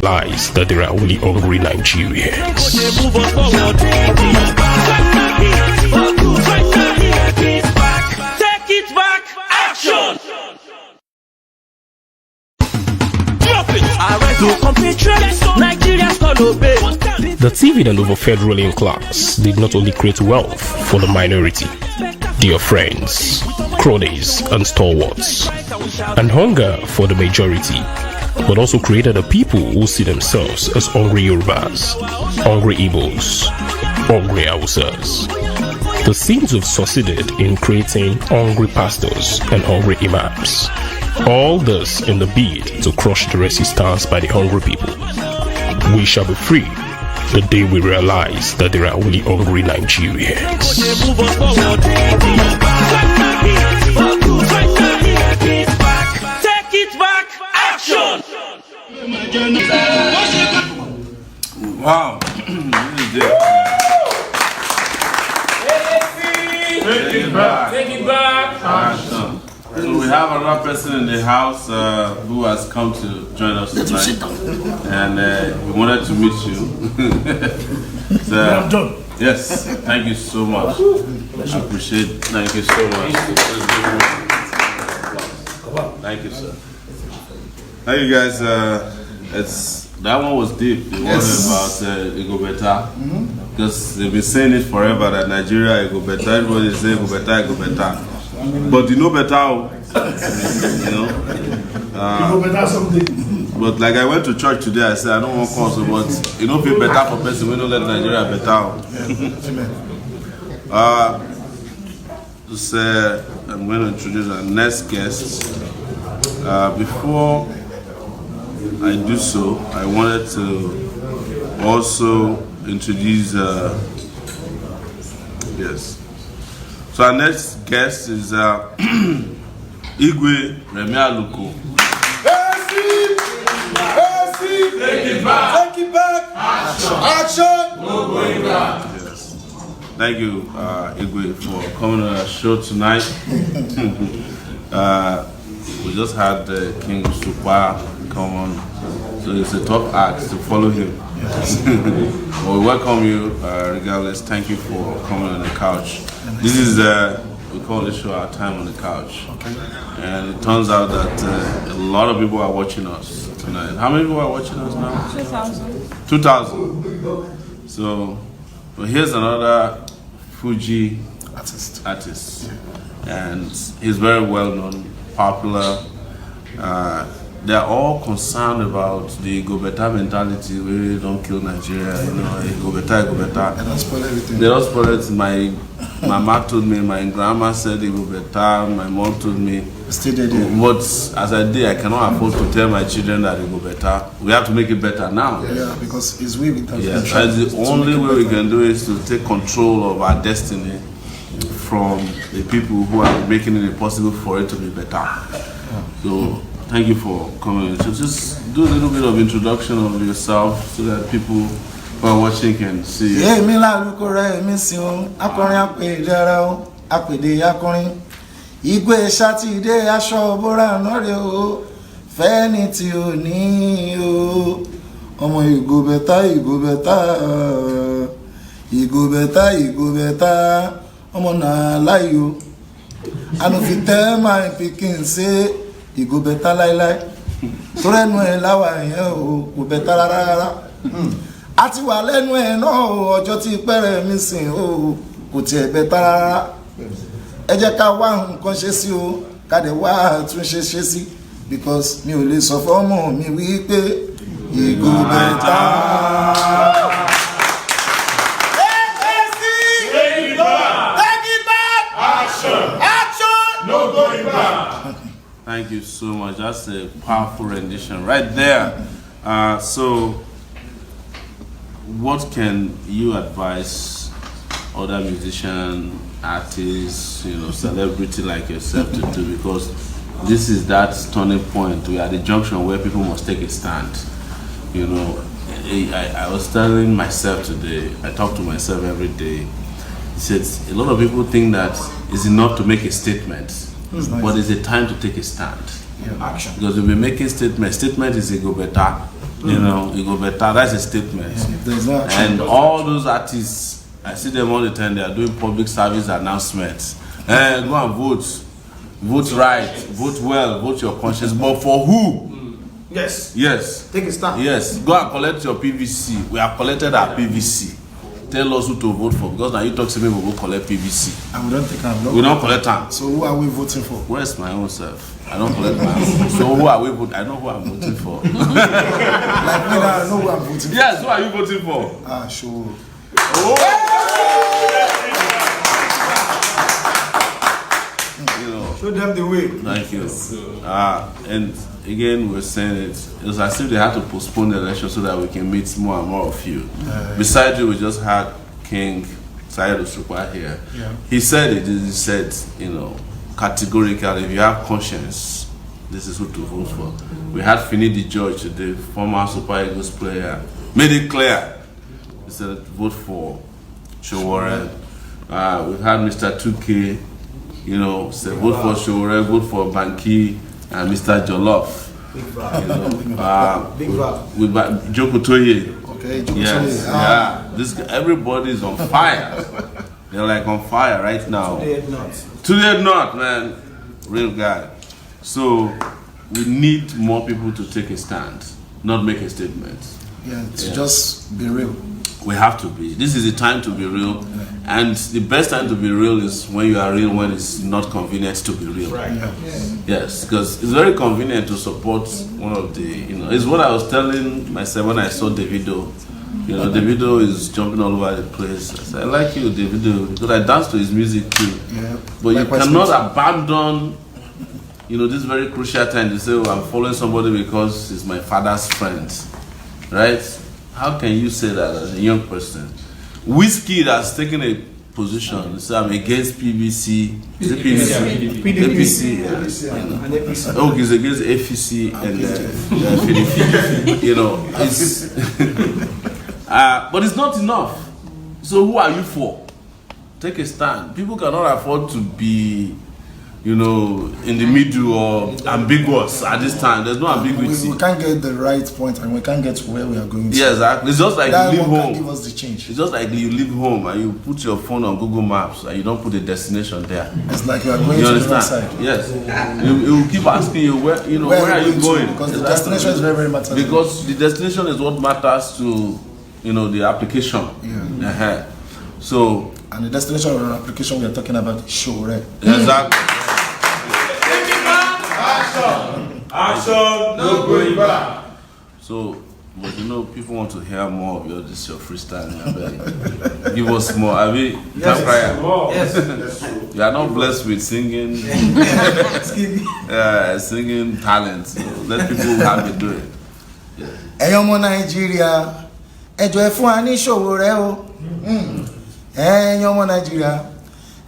realize that there are only hungry Nigerians. Take it back, action! The TV and over federal ruling class did not only create wealth for the minority, their friends, cronies, and stalwarts, and hunger for the majority, but also created a people who see themselves as hungry Yorubas, hungry Igbos, hungry Hausas. The scenes have succeeded in creating hungry pastors and hungry imams. All this in the bid to crush the resistance by the hungry people. We shall be free the day we realize that there are only hungry Nigerians. Take it back, action! Wow. Take it back. Take it back, Action. So we have another person in the house who has come to join us tonight, and we wanted to meet you. So, yes, thank you so much. I appreciate. Thank you so much. Thank you, sir. Thank you, guys. That one was deep. The one about it go better. Because they've been saying it forever that Nigeria it go better. Everybody say it go better, it go better. But you know better, you know. You go better someday. But like I went to church today, I said I don't want counsel, but you know feel better for person. We don't let Nigeria better. To say I'm going to introduce our next guest. Before I do so, I wanted to also introduce. Yes. So our next guest is Igwe Remi Aluko. Take it back. Take it back. Action. No going back. Yes. Thank you, Igwe, for coming on our show tonight. We just had King Osupa come on, so it's a tough act to follow him. Yes. Well, we welcome you regardless. Thank you for coming on the couch. This is we call this show Our Time on the Couch. Okay. And it turns out that a lot of people are watching us tonight. How many people are watching us now? 2,000. 2,000. So well, here's another Fuji artist. And he's very well known, popular. They're all concerned about the go better mentality. We don't kill Nigeria, you know, go better. They don't spoil everything. They don't spoil it. My mama told me, my grandma said it go better, my mom told me. Still they do. But as I did, I cannot afford to tell my children that it go better. We have to make it better now. Yeah, because it's we with us. Yes, that's the only way we can do is to take control of our destiny from the people who are making it impossible for it to be better. So thank you for coming. So just do a little bit of introduction of yourself so that people who are watching can see you. Yeah, me la Aluko Remi sion. Akorin apedara o, apede akorin. Igwe Sátidé aṣọ bora nore o. Fẹ́ni tí o ní o. Ọmọ Igbo beta, Igbo beta. Igbo beta, Igbo beta. Ọmọ na layo. Anu fi tell my pikin say Igbo beta láíláí. Torenu ẹ láwa yẹn o, kò beta rárá. Àti wà lẹ́nu ẹ̀ náà o, ọjọ́ tí pẹ́rẹ́ mi sìn o, kò tiẹ̀ beta rárá. Ẹ jẹ́ ká wá nǹkan ṣe sí o, ká dẹ̀ wá àtúnṣe ṣe sí, because mi ò lè sọ fọ́mọ mi wí pé Igbo beta. Thank you so much. That's a powerful rendition right there. So, what can you advise other musicians, artists, you know, celebrity like yourself to do? Because this is that turning point. We are at the junction where people must take a stand. You know, I was telling myself today, I talk to myself every day. He said, a lot of people think that it's enough to make a statement. Nice. But it's a time to take a stand. Yeah, action. Because we've been making statements. Statement is a go better. You know, it go better. That's a statement. There's no action. And all those artists, I see them all the time. They are doing public service announcements. Go and vote. Vote right. Vote well. Vote your conscience. But for who? Yes. Yes. Take a stand. Yes. Go and collect your PVC. We have collected our PVC. Tell us who to vote for, because now you talk to me, we go collect PVC. And we don't take them. We don't collect them. So who are we voting for? Where's my own self? I don't collect my own. So who are we voting? I know who I'm voting for. Like me now, I know who I'm voting for. Yes, who are you voting for? Sure. You know. Show them the way. Thank you. And again, we're saying it was as if they had to postpone the election so that we can meet more and more of you. Besides you, we just had King Saheed Osupa here. Yeah. He said it. He said, you know, categorically, if you have conscience, this is who to vote for. We had Finidi George, the former Super Eagles player, made it clear. He said, vote for Sowore. We've had Mr. 2K, you know, said vote for Sowore, vote for Banky and Mr. Jollof. Big Val. With Joko Toye. Okay, Yes, yeah. This everybody is on fire. They're like on fire right now. Today not, man. Real guy. So we need more people to take a stand, not make a statement. Yeah, to just be real. We have to be. This is the time to be real. And the best time to be real is when you are real, when it's not convenient to be real. Right. Yeah. Yes, because it's very convenient to support one of the, you know, it's what I was telling myself when I saw the video. You know, the video is jumping all over the place. I said, I like you, the video, because I dance to his music too. Yeah. But you Likewise, cannot abandon, you know, this very crucial time to say, oh, I'm following somebody because he's my father's friend. Right? How can you say that as a young person? Whiskey has taken a position. So I'm against PVC. Is it PVC? APC. Yeah. Oh, he's against APC and PDP. You know, it's but it's not enough. So who are you for? Take a stand. People cannot afford to be, you know, in the middle or ambiguous at this time. There's no ambiguity. We can't get the right point and we can't get to where we are going to. Yeah, exactly. It's just like that you leave one home. can give us the change. It's just like you leave home and you put your phone on Google Maps and you don't put the destination there. It's like you are going You to the wrong understand? side. Yes. You will keep asking you where, you know, where are you going? Because the destination is very, very matters. Because the destination is what matters to, you know, the application. Yeah. So. And the destination of an application we are talking about is Sowore. Exactly. Action, no going back. So, but you know, people want to hear more of this your freestyle. Give us more. I mean, yes. You are not blessed with singing, singing talent. So let people have it do it. Ẹ̀yin ọmọ Nàìjíríà, ẹ jọ̀ọ́ ẹ fún wa ní Sowore o. Ẹ̀yin ọmọ Nàìjíríà,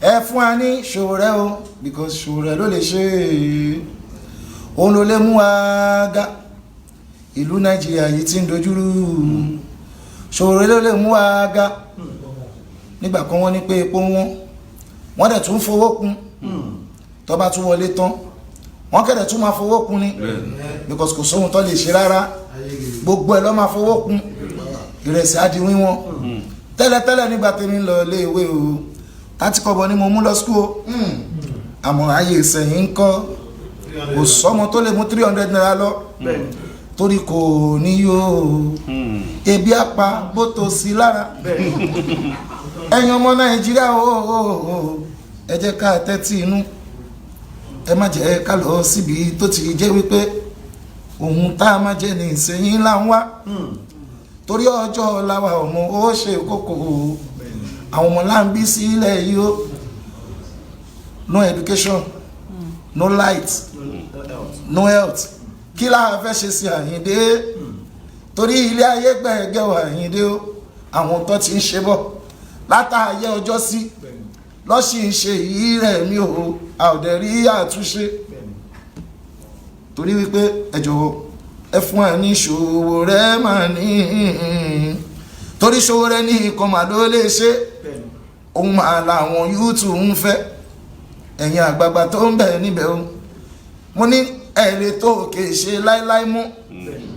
ẹ fún wa ní Sowore o, because Sowore ló lè ṣe. Òun ló lè mú wa ga. Ìlú Nàìjíríà yìí tí ń dojúrú. Sowore ló lè mú wa ga. Nígbà kan wọ́n ní pé epo wọ́n dẹ̀ tún fowó kún. Tó bá tún wọlé tán, wọ́n kẹ̀dẹ̀ tún máa fowó kún ni. Because kò sóhun tó lè ṣe rárá. Gbogbo ẹ̀ ló máa fowó kún. Ìrẹsì á di wíwọ́n. Tẹ́lẹ̀tẹ́lẹ̀ nígbà tèmi lọ ilé ìwé o. 30 kobo ni mo mú lọ school o. Àmọ́ ayé ìsẹ̀yìn ń kọ́. Kò sọ́mọ tó lè mú 300 naira lọ. Torí kò ní yóò. Ebi apa bó tó sí lára. Ẹ̀yin ọmọ Nàìjíríà o. Ẹ jẹ́ ká tẹ́tí inú. Ẹ má jẹ́ ká lọ síbi tó ti jẹ́ wípé ohun tá a máa jẹ ní ìsẹ̀yìn là ń wá. Torí ọjọ́ ọ̀la wa ọmọ ó ṣe kókó. Àwọn ọmọ là ń bí sílẹ̀ yìí o. No education, no light, no health. Kí la fẹ́ ṣe sí Àyìndé? Torí ilé ayé gbẹ̀gẹ̀ wà Àyìndé o. Àwọn tó ti ń ṣe bọ̀ látàyè ọjọ́ sí lọ́sì ń ṣe yìí rẹ̀ mí o. A ò dẹ̀ rí àtúnṣe. Torí wípé ẹ jọ̀wọ́ ẹ fún wa ní Sowore mà ní. Torí Sowore ní nǹkan mà ló lè ṣe. Òun mà làwọn YouTube ń fẹ́. Ẹ̀yin àgbààgbà tó ń bẹ níbẹ̀ o. Mo ní ẹ lè tó òkè ṣe láíláí mú.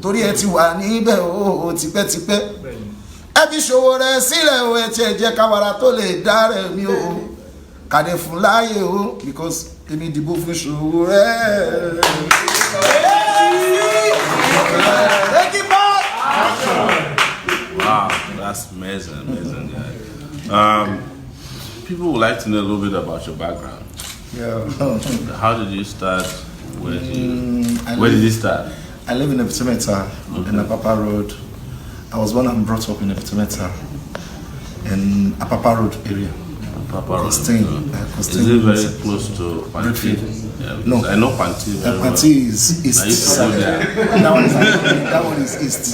torí ẹ ti wà níbẹ̀ o tipẹ́tipẹ́ ẹ fi Sowore sílẹ̀ o ẹ tiẹ̀ jẹ́ káwara tó lè dá Remi o kàdé fún láàyè o because èmi dìbò fún Sowore. Wow, that's amazing guy. People would like to know a little bit about your background. Yeah. How did you start? Where did you start? I live in Epitometa, in Apapa Road. I was born and brought up in Epitometa, in Apapa Road area. Apapa Road. Costain. Is it very close to Panti? Yeah, no. I know Panti very well. Panti is east. I used to go there. That one is east.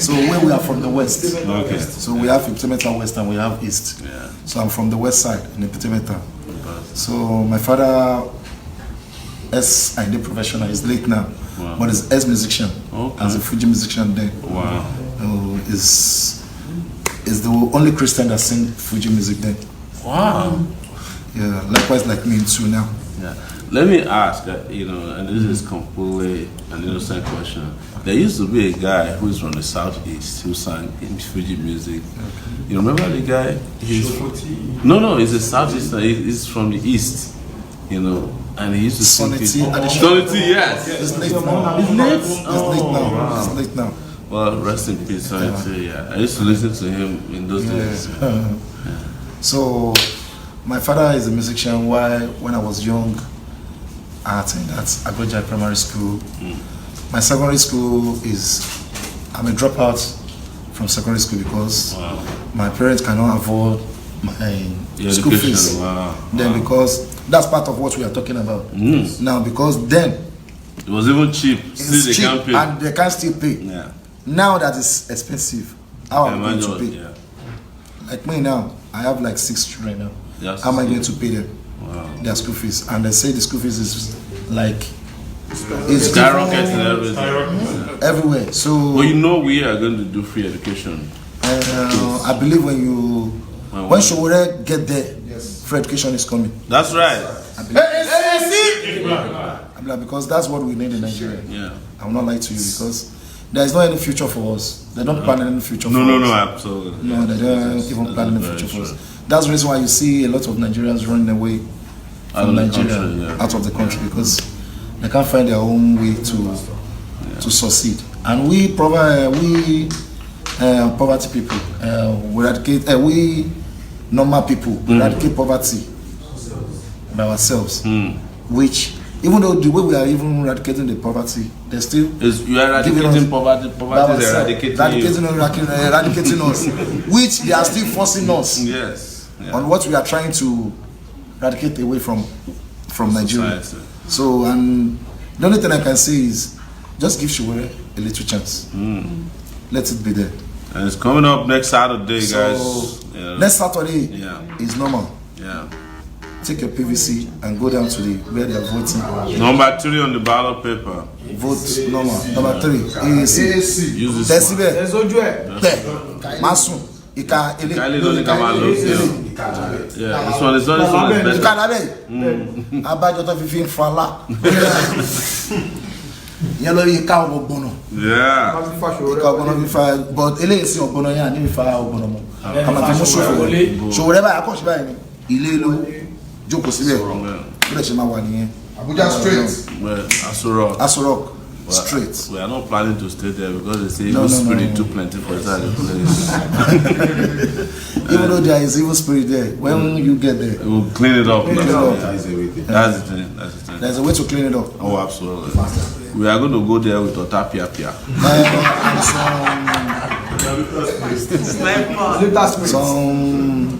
So where we are from the west. Okay. So we have Epitometa West and we have east. Yeah. So I'm from the west side in Epitometa. So my father, I did professional, he's late now, wow. but he's ex-musician, as a Fuji musician there. Wow. Is the only Christian that sing Fuji music there. Wow. Yeah, likewise like me too now. Yeah. Let me ask, and this is completely an innocent question. There used to be a guy who is from the southeast who sang in Fuji music. Okay. You remember the guy? No, he's a southeaster. He's from the east, and he used to sing. Sonity, yes. He's late now. He's late now. Well, rest in peace, Sonity. Yeah. I used to listen to him in those days. Yeah. So, my father is a musician. When I was young, I attended at Agojai Primary School. My secondary school I'm a dropout from secondary school because my parents cannot afford my school fees. Then because that's part of what we are talking about. Now because then it was even cheap. It's cheap can't pay. and they can still pay. Yeah. Now that is expensive. How am I going to pay? Yeah. Like me now, I have like 6 children now. Yes. How am I going to pay them? Wow. Their school fees? And they say the school fees is like skyrocketing everywhere. So well, we are going to do free education. I believe when Sowore get there, free education is coming. That's right. I believe because that's what we need in Nigeria. Yeah. I will not lie to you because there is not any future for us. They don't plan any future for us. No, absolutely. No, they don't even plan any future for us. That's the reason why you see a lot of Nigerians running away from Nigeria, out of the country, because they can't find their own way to succeed. And we poverty people, we normal people, we eradicate poverty by ourselves, which even though the way we are even eradicating the poverty, they still you are eradicating poverty is eradicating us, which they are still forcing us on what we are trying to eradicate away from Nigeria. So, and the only thing I can say is just give Sowore a little chance. Let it be there. And it's coming up next Saturday, guys. Next Saturday is normal. Yeah. Take your PVC and go down to where they are voting. Number 3 on the ballot paper. Vote normal. Number 3, AAC. Use this one. Masun. Ika ele. Yeah, this one is better. Ika labe. Abajo to fi fin fala. Yellow ika ogbono. Yeah. Ika ogbono fi fa, but ele isi ogbono yan ni fi fa ogbono mo. Ama fi mo Sowore. Sowore ba akon se bayi ni. Ile lo jókòó síbẹ̀. Bí lè ṣe máa wà nìyẹn. Abuja straight. Well, Aso Rock. Straight. We are not planning to stay there because they say evil spirit too plenty for inside the place. Even though there is evil spirit there, when you get there, we will clean it up. That's the thing. There's a way to clean it up. Oh, absolutely. We are going to go there with Otapia. Some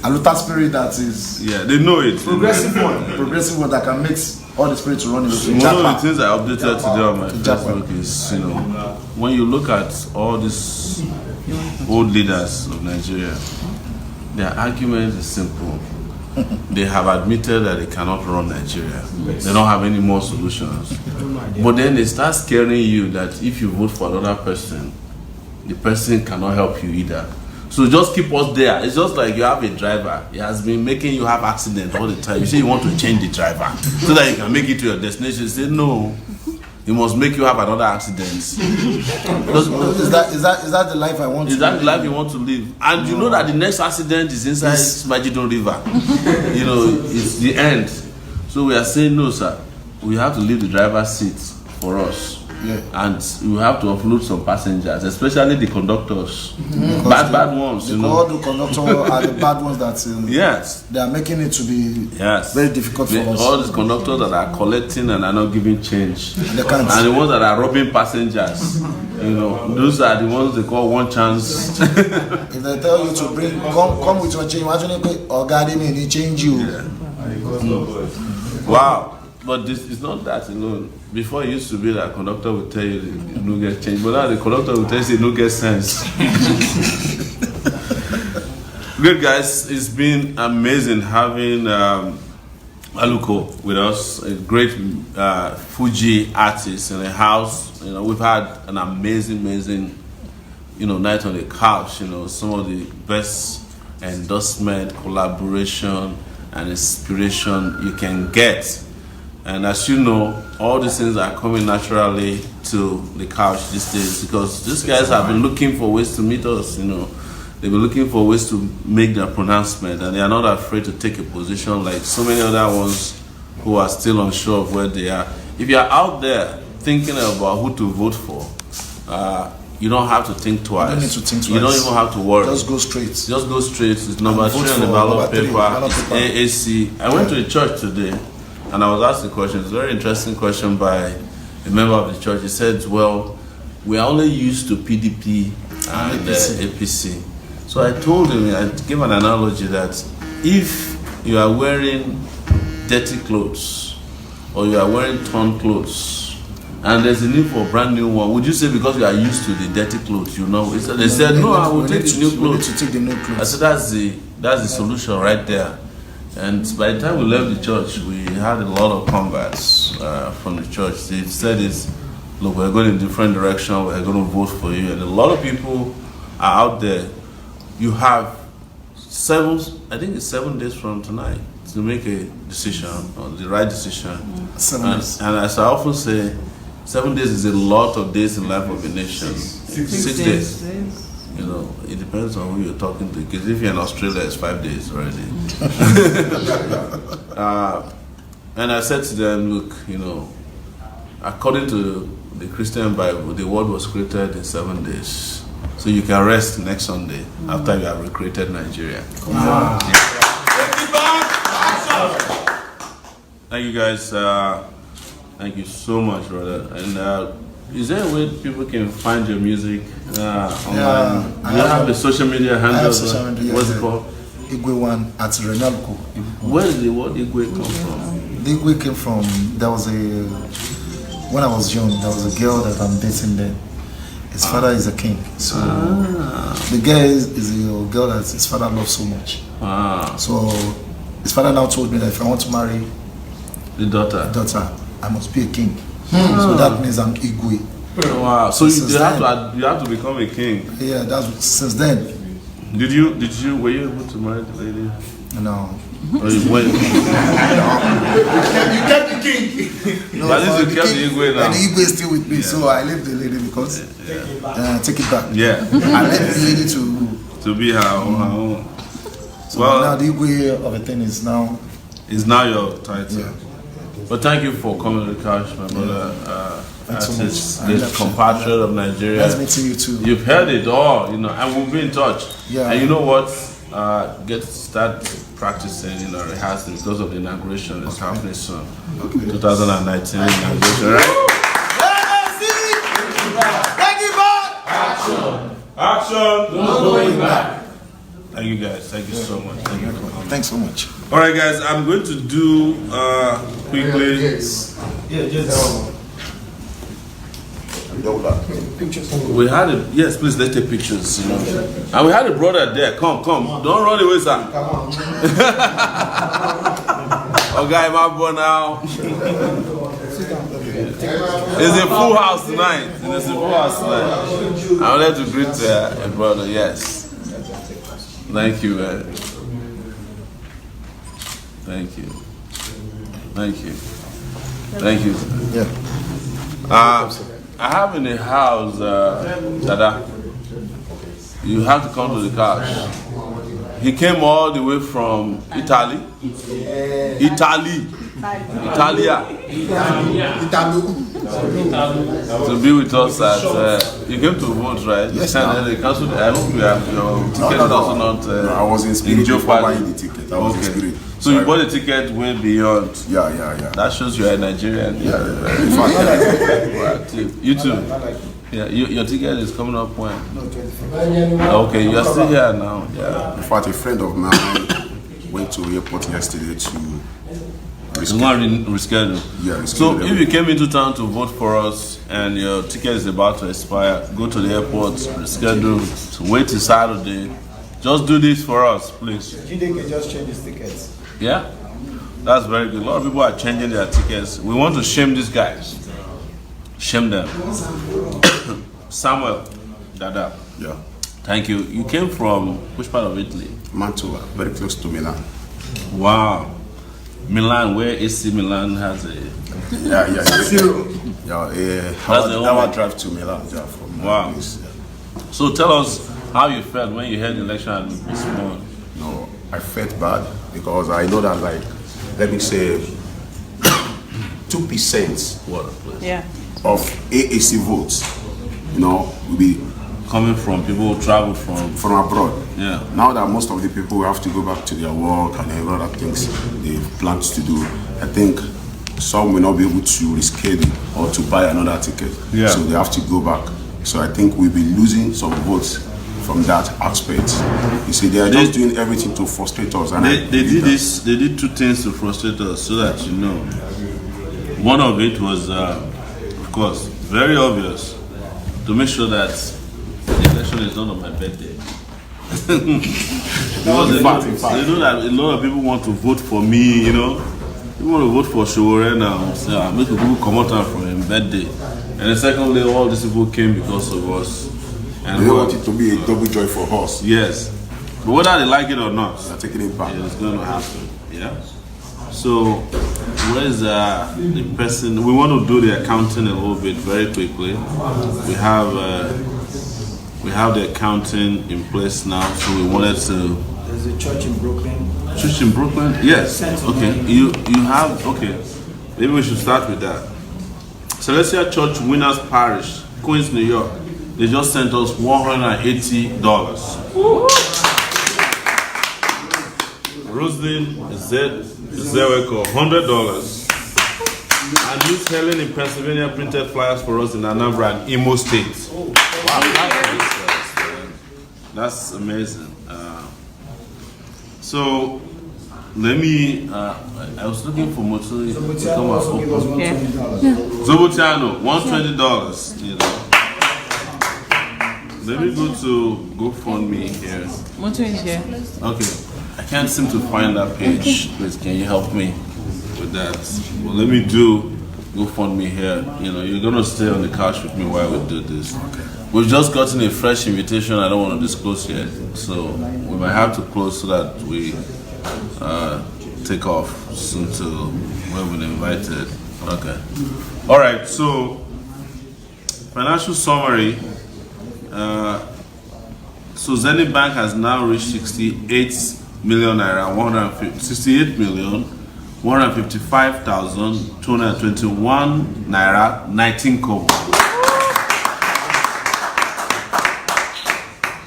Aluta spirit that is they know it. Progressive one that can mix all the spirit to run into One of the things I updated today on my Facebook is, when you look at all these old leaders of Nigeria, their argument is simple. They have admitted that they cannot run Nigeria. They don't have any more solutions. But then they start scaring you that if you vote for another person, the person cannot help you either. So just keep us there. It's just like you have a driver. He has been making you have accidents all the time. You say you want to change the driver so that you can make it to your destination. You say no. It must make you have another accident. Is that the life I want to live? Is that the life you want to live? And you know that the next accident is inside Majidon River. You know, it's the end. So we are saying, no, sir. We have to leave the driver's seat for us. Yeah. And we have to offload some passengers, especially the conductors. Bad ones, you know. All the conductors are the bad ones that yes. They are making it to be very difficult for us. All these conductors that are collecting and are not giving change. They can't. And the ones that are robbing passengers. You know, those are the ones they call one chance. If they tell you to come with your change, imagine or guarding they change you. Yeah. Wow. But this is not that alone. Before it used to be that conductor would tell you no get change, but now the conductor will tell you no get sense. Good guys, it's been amazing having Aluko with us, a great Fuji artist in the house. You know, we've had an amazing, night on the couch. You know, some of the best endorsement, collaboration, and inspiration you can get. And as you know, all these things are coming naturally to the couch these days because these guys have been looking for ways to meet us, you know. They've been looking for ways to make their pronouncement and they are not afraid to take a position like so many other ones who are still unsure of where they are. If you are out there thinking about who to vote for, you don't have to think twice. You don't need to think twice. You don't even have to worry. Just go straight. Just go straight. It's number 3 on the ballot paper. It's AAC. I went to the church today. And I was asked a question, it's a very interesting question by a member of the church. He said, well, we are only used to PDP and APC. So I told him, I gave an analogy that if you are wearing dirty clothes or you are wearing torn clothes and there's a need for a brand new one, would you say because you are used to the dirty clothes, you know? They said, no, I will take the new clothes. I said, that's the solution right there. And by the time we left the church, we had a lot of converts from the church. They said, look, we're going in a different direction, we're going to vote for you. And a lot of people are out there. You have 7 days from tonight to make a decision, or the right decision. 7 days. And as I often say, 7 days is a lot of days in life of a nation. 6 days. You know, it depends on who you're talking to. Because if you're in Australia, it's 5 days already. And I said to them, look, you know, according to the Christian Bible, the world was created in 7 days. So you can rest next Sunday after you have recreated Nigeria. Wow. Thank you guys. Thank you so much, brother. And is there a way people can find your music online? Do you have a social media handle? I have social media. What's it called? Igwe one at Remi. Where did the word Igwe come from? The Igwe came from, when I was young, there was a girl that I'm dating then. His father is a king. So the girl is a girl that his father loves so much. So his father now told me that if I want to marry the daughter, I must be a king. So that means I'm Igwe. Wow. So you have to become a king. Yeah, that's since then. Were you able to marry the lady? No. Or you went? You kept the king. No, but at least you kept the Igwe now. And the Igwe is still with me, so I left the lady because take it back. Yeah. I left the lady to be her own. So now the Igwe of a thing is now your title. Yeah. But thank you for coming to the couch, my brother. Artist, the compatriot of Nigeria. Nice meeting you too. You've heard it all, you know, and we'll be in touch. Yeah. And you know what? Start practicing, you know, rehearsing because of the inauguration that's happening soon. 2019 inauguration, right? Action! No going back. Thank you guys. Thank you so much. Thank you. Thanks so much. All right, guys. I'm going to do quickly. Yes. We had it. Yes, please let's take pictures. You know, and we had a brother there. Come, don't run away, sir. Come on. Okay, my boy now. It's a full house tonight. It's a full house tonight. I would like to greet a brother. Yes. Thank you, man. Thank you. Thank you. Thank you. Yeah. I have in the house, Dada. You have to come to the couch. He came all the way from Italy. Italia. To be with us at. You came to vote, right? Yes, and the council. I hope you have your ticket also not. I was in spirit before buying the ticket. I was in spirit. So you bought the ticket way beyond. Yeah. That shows you are a Nigerian. You too. Yeah, your ticket is coming up when? Okay, you are still here now. Yeah. In fact, a friend of mine went to the airport yesterday to reschedule. Yeah, so if you came into town to vote for us and your ticket is about to expire, go to the airport, reschedule, wait till Saturday. Just do this for us, please. Jide can just change his tickets. Yeah, that's very good. A lot of people are changing their tickets. We want to shame these guys. Shame them. Samuel, Dada. Yeah. Thank you. You came from which part of Italy? Mantua, very close to Milan. Wow. Milan, where AC Milan has a... Yeah. Hour drive to Milan. Yeah, from wow. Place, yeah. So tell us how you felt when you heard the election had been postponed. No, I felt bad because I know that, like, let me say, 2% of AAC votes, will be coming from people who travel from abroad. Yeah. Now that most of the people have to go back to their work and every other things they plan to do, I think some will not be able to reschedule or to buy another ticket. Yeah. So they have to go back. So I think we'll be losing some votes from that aspect. You see, they are just doing everything to frustrate us. And they did two things to frustrate us, so that you know. One of it was, of course, very obvious, to make sure that the election is not on my birthday. Because they know that a lot of people want to vote for me, People want to vote for Sowore now. So I make people come out for his birthday. And then secondly, all these people came because of us. And they want it to be a double joy for us. Yes. But whether they like it or not, they're taking it back. It's going to happen. Yeah. So, where's the person? We want to do the accounting a little bit very quickly. We have the accounting in place now, so we wanted to. There's a church in Brooklyn. Church in Brooklyn? Yes. Okay. You have okay. Maybe we should start with that. Celestial Church Winners Parish, Queens, New York. They just sent us $180. Roslyn Zeweko, $100. And Miss Helen in Pennsylvania printed flyers for us in Anambra and Imo State. Wow, that's amazing. So let me. I was looking for Moto to come out. Zobotiano, $120. Let me go to GoFundMe here. Moto is here. Okay. I can't seem to find that page. Please, can you help me with that? Well, let me do GoFundMe here. You're gonna stay on the couch with me while we do this. Okay. We've just gotten a fresh invitation. I don't want to disclose yet, so we might have to close so that we take off soon to when we're invited. Okay. All right. So financial summary. So Zenith Bank has now reached 68 million naira, 68,155,221 naira, 19 kobo.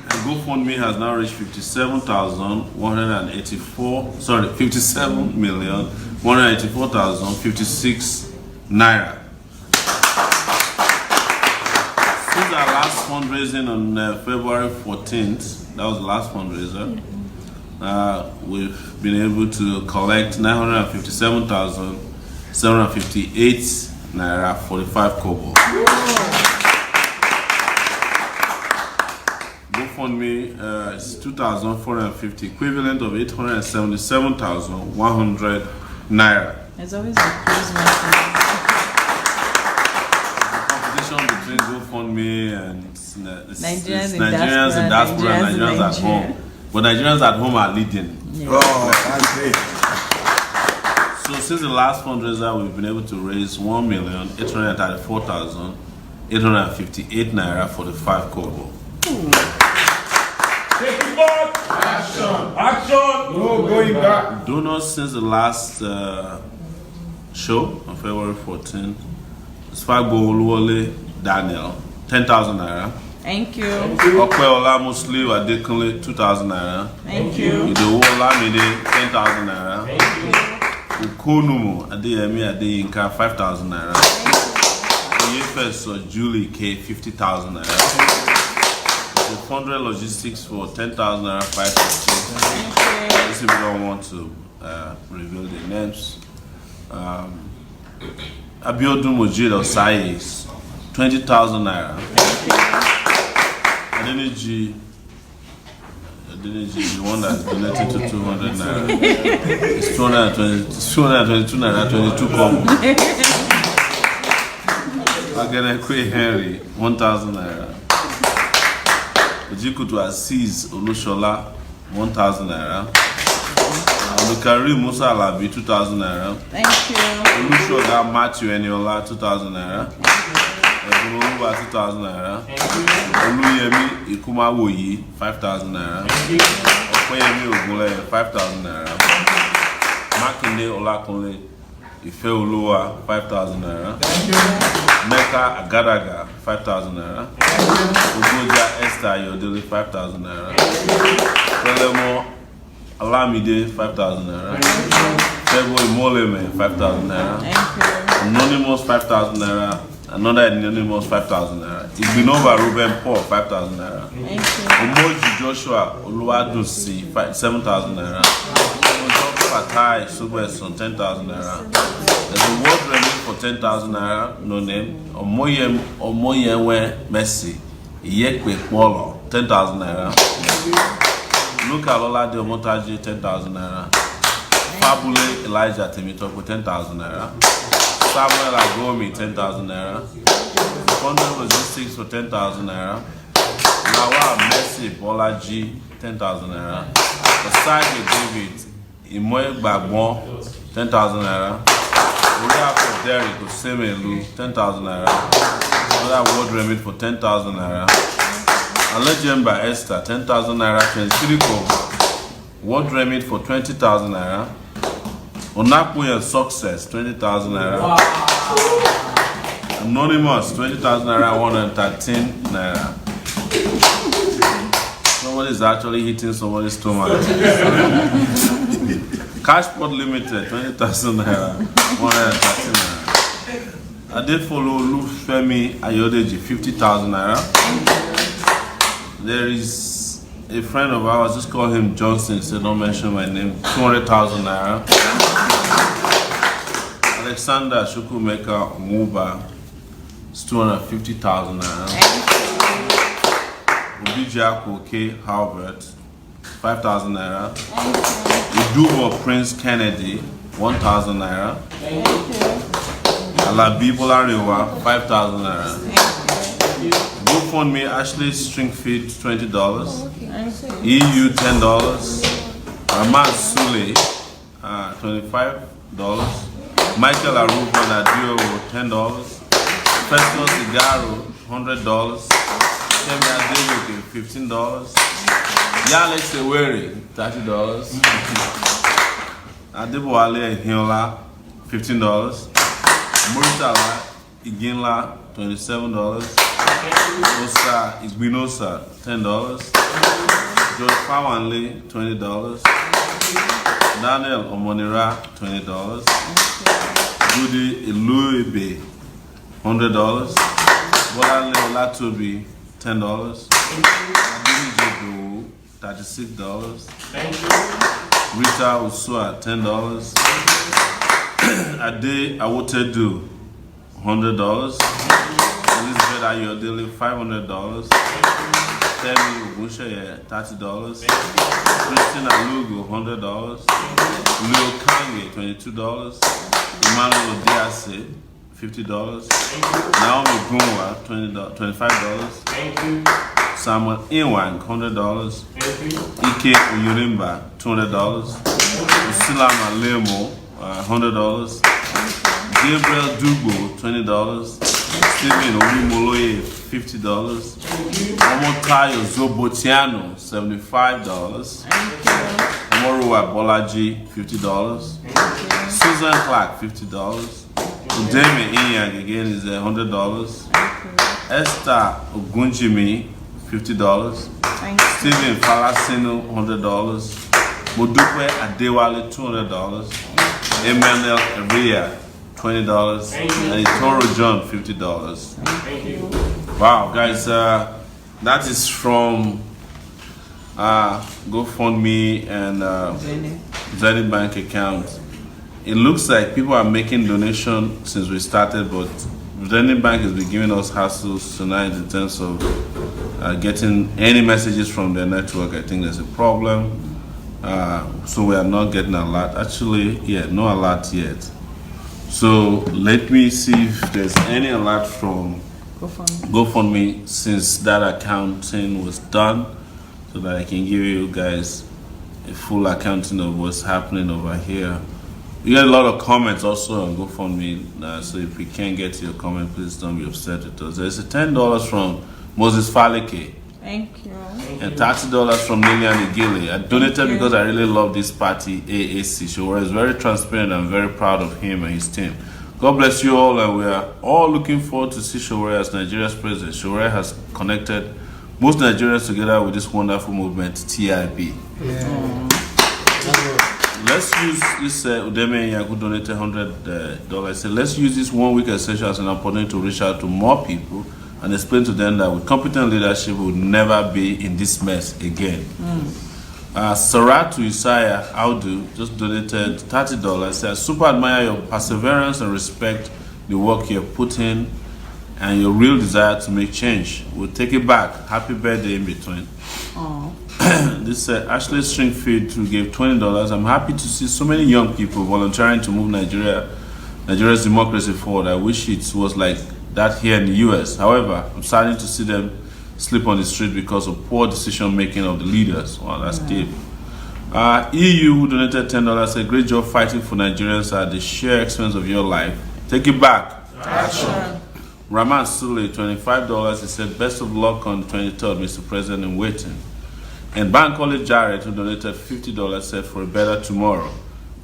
And GoFundMe has now reached 57,184,056 naira. Since our last fundraising on February 14th, that was the last fundraiser, we've been able to collect 957,758 naira, 45 kobo. GoFundMe is 2,450, equivalent of 877,100 naira. It's always a Christmas. Between GoFundMe and Nigerians in diaspora and Nigerians at home. But Nigerians at home are leading. Yeah. Oh, that's great. So since the last fundraiser, we've been able to raise 1,834,858 naira for the 5 kobo. Takeitback. Action. Action. No going back. Donors since the last show on February 14th. Spagbo Oluwole Daniel, 10,000 naira. Thank you. Okweola Musliu Adekunle, 2,000 naira. Thank you. Idowu Olamide, 10,000 naira. Thank you. Ukonumu Adeyemi Adeyinka, 5,000 naira. Oyefeso Julie K, 50,000 naira. The Fundre Logistics for 10,000 naira, 550. This if we don't want to reveal the names. Abiodun Mojid of Saheed, 20,000 naira. Adeniji, the one that's donated to 200 naira. It's 222 naira, 22 kobo. Agenekwe Henry, 1,000 naira. Ojikutu Aziz Olushola, 1,000 naira. Alukari Musa Alabi, 2,000 naira. Thank you. Olushola Matthew Eniola, 2,000 naira. Ebuluwa, 2,000 naira. Oluyemi Ikumawoyi, 5,000 naira. Okoyemi Ogunle, 5,000 naira. Makinde Olakunle Ifeoluwa, 5,000 naira. Meka Agadaga, 5,000 naira. Ogoja Esther Yodele, 5,000 naira. Pelemo Alamide, 5,000 naira. Febo Imoleme, 5,000 naira. Anonymous, 5,000 naira. Another anonymous, 5,000 naira. Igbinova Ruben Paul, 5,000 naira. Omoji Joshua Oluwadusi, 7,000 naira. Fatai Subeson, 10,000 naira. There's a word Remi for 10,000 naira, no name. Omoyele Messi, Iyekwe Polo, 10,000 naira. Luka Lola de Omotaji, 10,000 naira. Fabule Elijah Temitoko, 10,000 naira. Samuel Agomi, 10,000 naira. Funding Logistics for 10,000 naira. Lawal Messi Bolaji, 10,000 naira. Osage David Imoye Gbagbon, 10,000 naira. Uriako Derek Osemelu, 10,000 naira. Another word remit for 10,000 naira. Alejemba Esther, 10,000 naira. 23 kobo. Word remit for 20,000 naira. Onapuya Success, 20,000 naira. Wow. Anonymous, 20,000 naira, 113 naira. Somebody is actually hitting somebody's stomach. Cashport Limited, 20,000 naira, 113 naira. I did follow Lufemi Ayodeji, 50,000 naira. There is a friend of ours, just call him Johnson, so don't mention my name, 200,000 naira. Alexander Shukumeka Muba, it's 250,000 naira. Obijaku K. Halbert, 5,000 naira. Udubo Prince Kennedy, 1,000 naira. Alabi Bolarewa, 5,000 naira. GoFundMe Ashley Stringfeed, $20. EU, $10. Rahman Sule, $25. Michael Aruba Nadio, $10. Festus Igaro, $100. Kemi Adegoke, $15. Yale Sowore, $30. Adeboale Hiola, $15. Muritala Iginla, $27. Osa Igbinosa, $10. George Fawanle, $20. Daniel Omonira, $20. Judy Iluebe, $100. Bolanle Olatobi, $10. Adini $36. Rita Usua, $10. Ade Awotedu, $100. Elizabeth Ayodele, $500. Temi Ogunsheye, $30. Christina Aluko, $100. Leo Kange, $22. Emmanuel Odiase, $50. Naomi Gunwa, $25. Samuel Inwang, $100. Ike Uyorimba, $200. Usila Malemo, $100. Gabriel Dubo, $20. Stephen Obimoloye, $50. Omotayo Zobotiano, $75. Omorua Bolaji, $50. Susan Clark, $50. Udeme Inyang again is $100. Esther Ogunjimi, $50. Stephen Falasino, $100. Modupe Adewale, $200. Emmanuel Eria, $20. And Toro John, $50. Wow, guys, that is from GoFundMe and Zenith Bank account. It looks like people are making donations since we started, but Zenith Bank has been giving us hassles tonight in terms of getting any messages from their network. I think there's a problem. So we are not getting a lot. Actually, yeah, no alert yet. So let me see if there's any alert from GoFundMe since that accounting was done, so that I can give you guys a full accounting of what's happening over here. We get a lot of comments also on GoFundMe, so if we can't get to your comment, please don't be upset with us. There's a $10 from Moses Faleke. Thank you. And $30 from Lillian Igile. I donated because I really love this party, AAC. Sowore is very transparent and very proud of him and his team. God bless you all, and we are all looking forward to see Sowore as Nigeria's president. Sowore has connected most Nigerians together with this wonderful movement, TIB. Let's use this, Udeme Yaku donated $100. So let's use this 1 week session as an opportunity to reach out to more people and explain to them that with competent leadership, we will never be in this mess again. Saratu Isaiah Audu just donated $30. Says, super admire your perseverance and respect the work you have put in and your real desire to make change. We'll take it back. Happy birthday in between. This Ashley Stringfield who gave $20. I'm happy to see so many young people volunteering to move Nigeria's democracy forward. I wish it was like that here in the US. However, I'm starting to see them sleep on the street because of poor decision making of the leaders. Wow, that's deep. EU who donated $10 said, great job fighting for Nigerians at the sheer expense of your life. Take it back. Action. Raman Sule, $25. He said, best of luck on the 23rd, Mr. President, in waiting. And Bankole Jarrett, who donated $50, said, for a better tomorrow.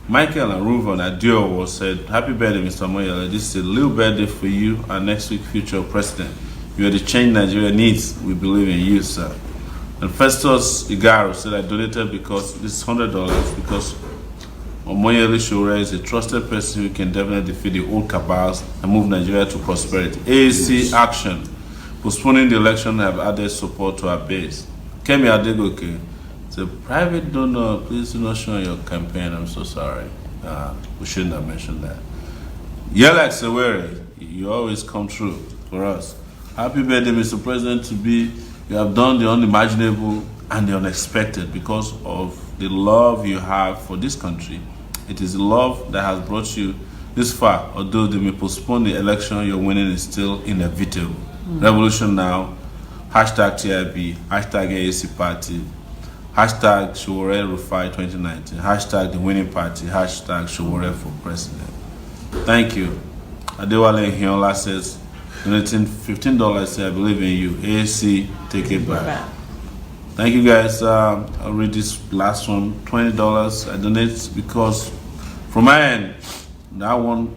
Michael and Reuven Adiowo said, happy birthday, Mr. Omoyele. This is a little birthday for you, our next week future president. You are the change Nigeria needs. We believe in you, sir. And Festus Igaro said, I donated because this is $100 because Omoyele Sowore is a trusted person who can definitely defeat the old cabals and move Nigeria to prosperity. AAC action. Postponing the election have added support to our base. Kemi Adegoke, it's a private donor. Please do not show your campaign. I'm so sorry. We shouldn't have mentioned that. Yelak Sowore, you always come through for us. Happy birthday, Mr. President, you have done the unimaginable and the unexpected because of the love you have for this country. It is the love that has brought you this far. Although they may postpone the election, your winning is still inevitable. Revolution now. Hashtag TIB. Hashtag AAC Party. Hashtag Sowore Rufai 2019. Hashtag the winning party. Hashtag Sowore for president. Thank you. Adewale Hiola says, donating $15, say, I believe in you. AAC, take it back. Thank you guys. I'll read this last one. $20. I donate because from my end, that one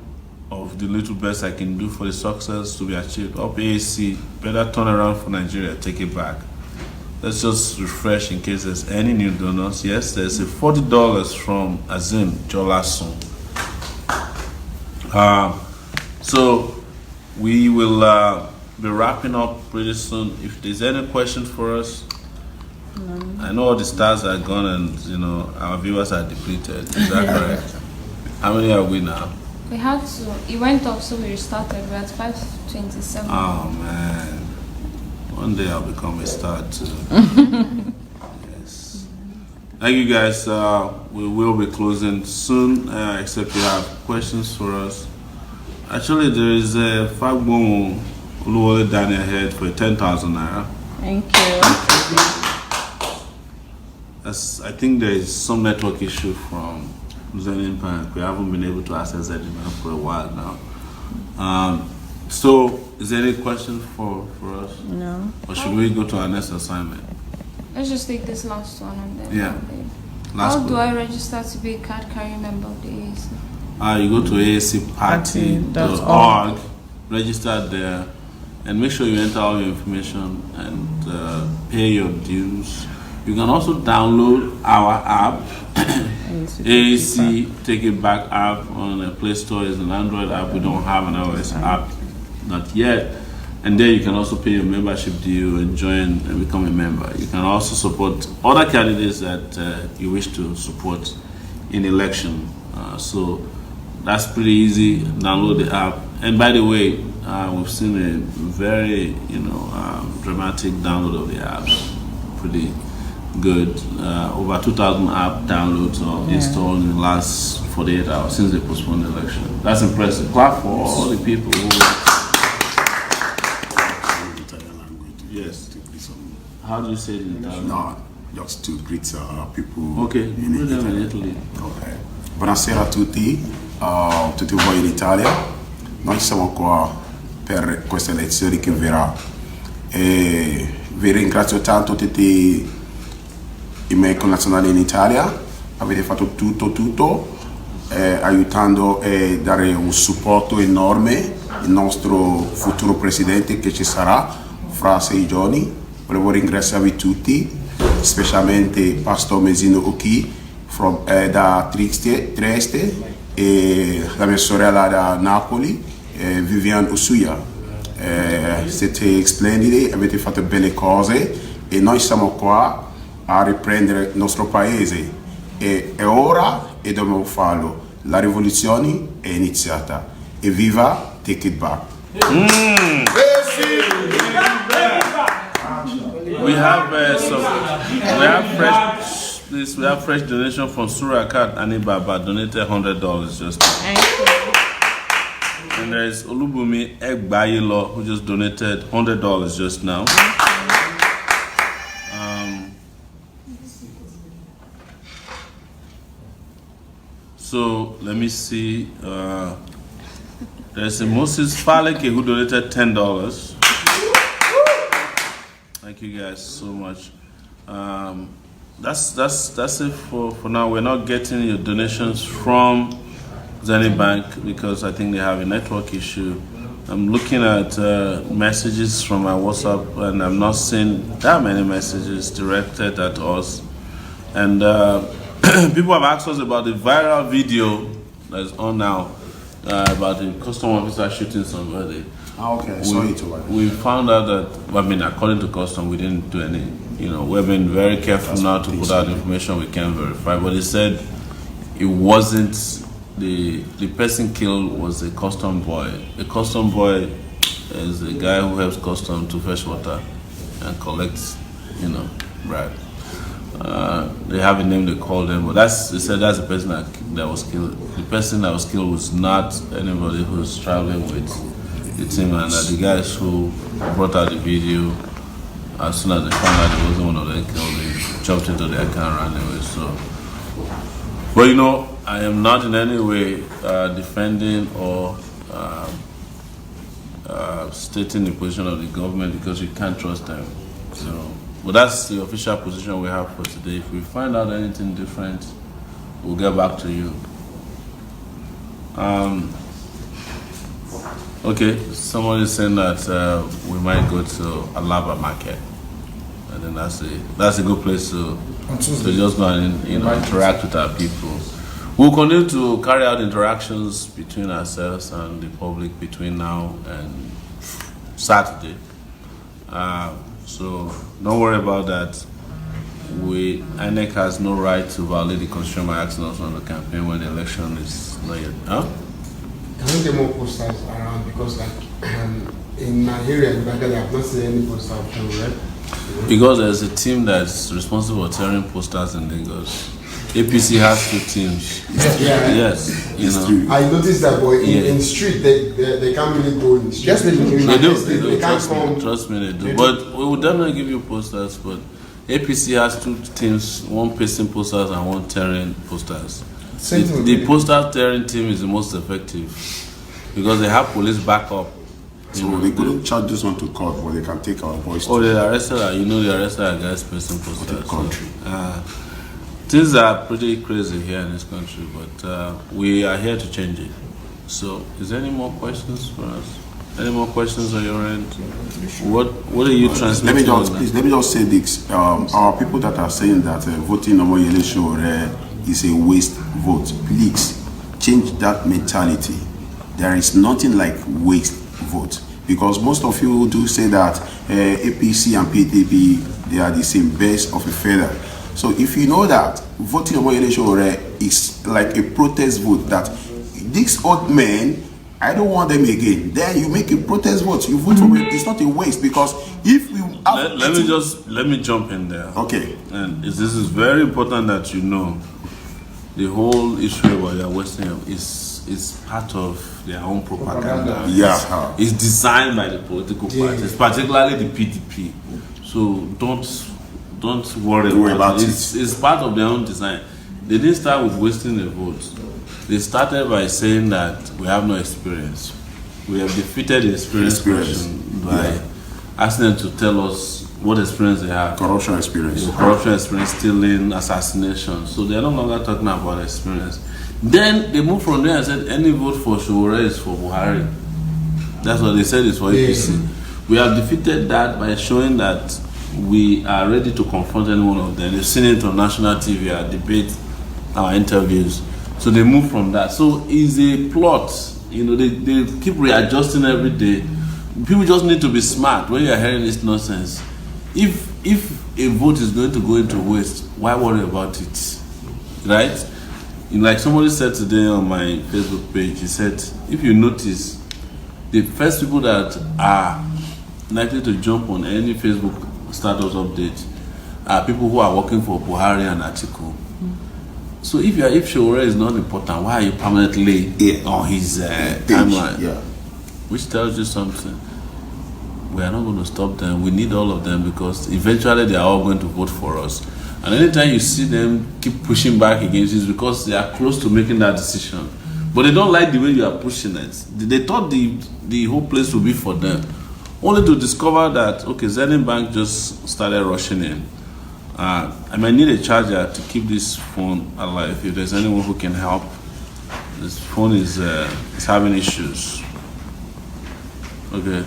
of the little best I can do for the success to be achieved. Up AAC, better turn around for Nigeria. Take it back. Let's just refresh in case there's any new donors. Yes, there's a $40 from Azim Jolason. So we will be wrapping up pretty soon. If there's any questions for us, I know all the stars are gone and our viewers are depleted. Is that correct? How many are we now? We had to. It went up, so we restarted. We're at 527. Oh man! One day I'll become a star too. Yes. Thank you guys. We will be closing soon, except you have questions for us. Actually, there is a Fagbomo Uluwole Daniel ahead for 10,000 naira. Thank you. I think there is some network issue from Zenith Bank. We haven't been able to access Zenith Bank for a while now. So, is there any question for us? No. Or should we go to our next assignment? Let's just take this last one and then. Yeah. How do I register to be a card carrying member of the AAC? You go to aacparty.org, register there, and make sure you enter all your information and pay your dues. You can also download our app, AAC Takeitback app on the Play Store. Is an Android app. We don't have an iOS app, not yet. And there you can also pay your membership due and join and become a member. You can also support other candidates that you wish to support in election. So that's pretty easy. Download the app. And by the way, we've seen a very dramatic download of the app. Pretty good. Over 2,000 app downloads or installed in the last 48 hours since they postponed the election. That's impressive. Clap for all the people who. Yes. How do you say it in Italian? No, just to greet people Okay, in Italy. Okay. Buonasera a tutti, tutti voi in Italia. Noi siamo qua per queste elezioni che verrà. E vi ringrazio tanto tutti i miei connazionali in Italia. Avete fatto tutto aiutando e dare un supporto enorme al nostro futuro presidente che ci sarà fra 6 giorni. Volevo ringraziarvi tutti, specialmente Pastor Mesino Oki da Trieste e la mia sorella da Napoli, Vivian Osuya. Siete splendidi, avete fatto belle cose e noi siamo qua a riprendere il nostro paese e è ora e dobbiamo farlo. La rivoluzione è iniziata e viva Takeitback. We have fresh donation from Surakat Anibaba, donated $100 just now. And there is Olubumi Egbayilo who just donated $100 just now. So let me see. There's a Moses Faleke who donated $10. Thank you guys so much. That's it for now. We're not getting your donations from Zenith Bank because I think they have a network issue. I'm looking at messages from my WhatsApp and I'm not seeing that many messages directed at us. And people have asked us about the viral video that's on now about the custom officer shooting somebody. Okay, we found out that, according to custom, we didn't do any, we've been very careful now to put out information we can verify, but they said it wasn't, the person killed was a custom boy. A custom boy is a guy who helps custom to fetch water and collects, right. They have a name they call them, but they said that's the person that was killed. The person that was killed was not anybody who's traveling with the team, and the guys who brought out the video, as soon as they found out it wasn't one of them killed, they jumped into their car and ran away. So, but I am not in any way defending or stating the position of the government because you can't trust them. So, but that's the official position we have for today. If we find out anything different, we'll get back to you. Okay, someone is saying that we might go to Alaba Market. I think that's a good place to just go and interact with our people. We'll continue to carry out interactions between ourselves and the public between now and Saturday. So don't worry about that. INEC has no right to violate the constitution by asking us on the campaign when the election is not yet. Huh? Can we get more posters around? Because in my area in Baghdad, I have not seen any posters from Red. Because there's a team that's responsible for tearing posters in Lagos. APC has 2 teams. Yes, I noticed that, but in street they can't really go in the street. They do. Trust me, they do. But we will definitely give you posters. But APC has 2 teams, 1 pasting posters and 1 tearing posters. The postal tearing team is the most effective because they have police backup. So they couldn't charge this one to court, but they can take our voice. Oh, they arrested her. They arrested a guy's person for the country. Things are pretty crazy here in this country, but we are here to change it. So, is there any more questions for us? Any more questions on your end? What are you transmitting? Let me just say this. Our people that are saying that voting Omoyele Sowore is a waste vote, please change that mentality. There is nothing like waste vote, because most of you do say that APC and PDP, they are the same, birds of a feather. So if you know that voting Omoyele Sowore is like a protest vote, that these old men, I don't want them again, then you make a protest vote, you vote for it. It's not a waste, because if we have let me jump in there. Okay. And this is very important that you know the whole issue about your Western is part of their own propaganda. Yeah. It's designed by the political parties, particularly the PDP. So don't worry about it. It's part of their own design. They didn't start with wasting the votes. They started by saying that we have no experience. We have defeated the experience by asking them to tell us what experience they have. Corruption experience, stealing, assassination. So they're no longer talking about experience. Then they moved from there and said any vote for Sowore is for Buhari. That's what they said is for APC. We have defeated that by showing that we are ready to confront any one of them. They've seen it on national TV, our debate, our interviews. So they move from that. So it's a plot. They keep readjusting every day. People just need to be smart when you're hearing this nonsense. If a vote is going to go into waste, why worry about it? Right? Like somebody said today on my Facebook page, he said, if you notice, the first people that are likely to jump on any Facebook status update are people who are working for Buhari and Atiku. So if Sowore is not important, why are you permanently on his timeline? Yeah. Which tells you something. We are not going to stop them. We need all of them, because eventually they are all going to vote for us. And anytime you see them keep pushing back against it, because they are close to making that decision. But they don't like the way you are pushing it. They thought the whole place would be for them. Only to discover that, okay, Sydenews just started rushing in. I might need a charger to keep this phone alive. If there's anyone who can help, this phone is having issues. Okay,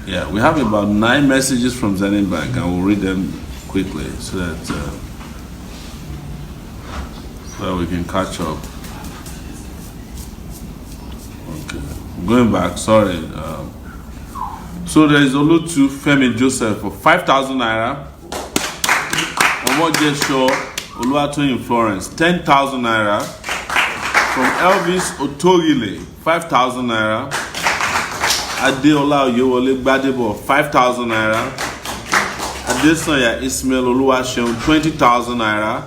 yeah, we have about 9 messages from Sydenews, and we'll read them quickly so that we can catch up. Okay, going back. Sorry. So there is Olutu Femi Joseph for 5,000 naira. Omoyele Oluwatoyin in Florence, 10,000 naira. From Elvis Otogile, 5,000 naira. Adeola Oyewole Gbadebo, 5,000 naira. Adesanya Ismail Oluwaseun, 20,000 naira.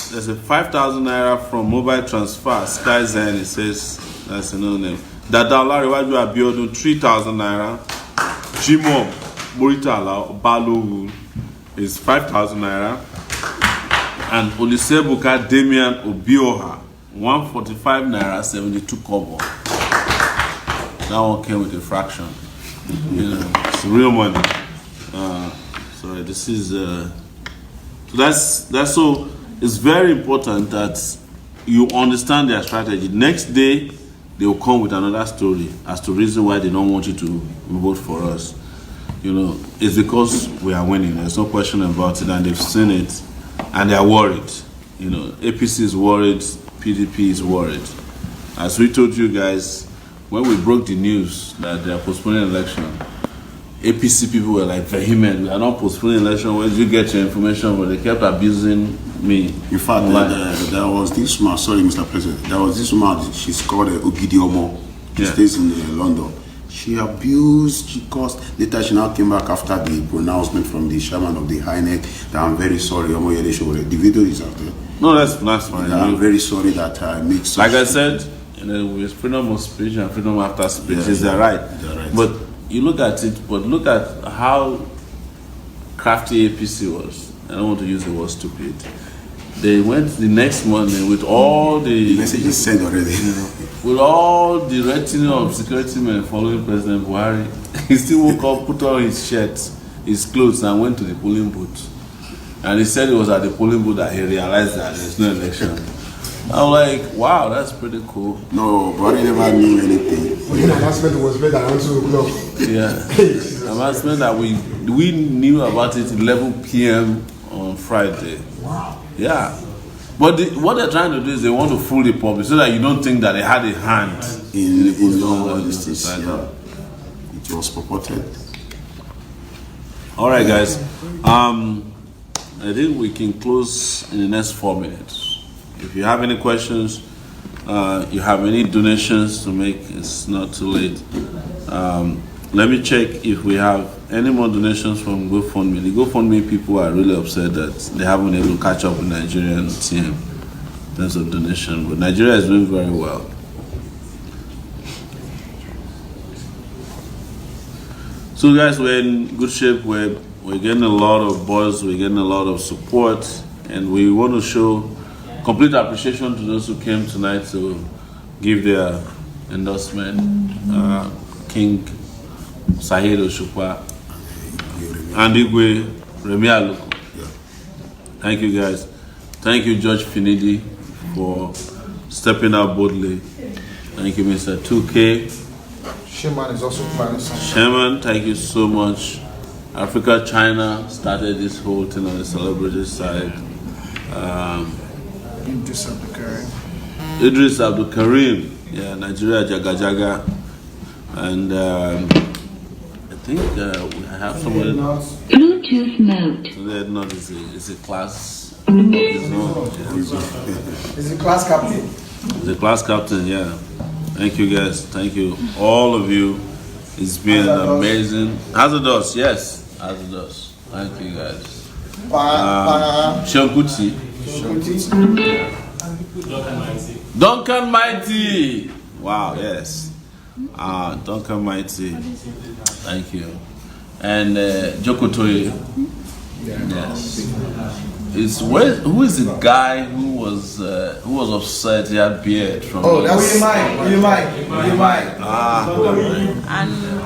There's a 5,000 naira from mobile transfer. Sky Zen, it says, that's another name. Dada Olariwaju Abiodun, 3,000 naira. Jimoh Muritala Balogu is 5,000 naira. And Olusebuka Damian Obioha, 145 naira 72 kobo. That one came with a fraction. It's real money. Sorry, this is so that's so. It's very important that you understand their strategy. Next day, they will come with another story as to reason why they don't want you to vote for us. It's because we are winning. There's no question about it, and they've seen it, and they are worried. APC is worried, PDP is worried. As we told you guys, when we broke the news that they are postponing election, APC people were like vehement. We are not postponing election. Where did you get your information? But they kept abusing me. In fact, there was this woman, sorry Mr. President, there was this woman, she's called Ogidiomo. She stays in London. She abused, she caused. Later she now came back after the pronouncement from the chairman of the INEC that I'm very sorry, Omoyele Sowore. The video is out there. No, that's fine. I'm very sorry that I made such. Like I said, with freedom of speech and freedom after speech, is their right. But you look at it, but look at how crafty APC was. I don't want to use the word stupid. They went the next morning with all the message is sent already. With all the retinue of security men following President Buhari. He still woke up, put on his shirt, his clothes, and went to the polling booth. And he said it was at the polling booth that he realized that there's no election. I'm like, wow, that's pretty cool. No, Buhari never knew anything. When the announcement was made around 2 o'clock. Yeah. Announcement that we knew about it 11 p.m. on Friday. Wow. Yeah. But what they're trying to do is they want to fool the public so that you don't think that they had a hand in all this. Yeah. It was purported. All right, guys. I think we can close in the next 4 minutes. If you have any questions, you have any donations to make, it's not too late. Let me check if we have any more donations from GoFundMe. The GoFundMe people are really upset that they haven't been able to catch up with the Nigerian team in terms of donation, but Nigeria is doing very well. So guys, we're in good shape. We're getting a lot of buzz, we're getting a lot of support, and we want to show complete appreciation to those who came tonight to give their endorsement. King Saheed Osupa and Igwe Remi Aluko. Thank you guys. Thank you, Judge Finidi, for stepping out boldly. Thank you, Mr. 2K. Shaman is also planning something. Shaman, thank you so much. Africa China started this whole thing on the celebrity side. Idris Abdul Karim, yeah, Nigeria Jaga Jaga, and I think we have someone. Bluetooth mode. So that not is a class of his own. Is the class captain? The class captain, yeah. Thank you guys. Thank you, all of you. It's been amazing. Hazardous, yes, hazardous. Thank you guys. Shonkuti. Duncan Mighty. Wow, yes. Duncan Mighty. Thank you. And Jokotoye. Yes. Who is the guy who was upset? He had beard from. Oh, that's Mike. Ah. And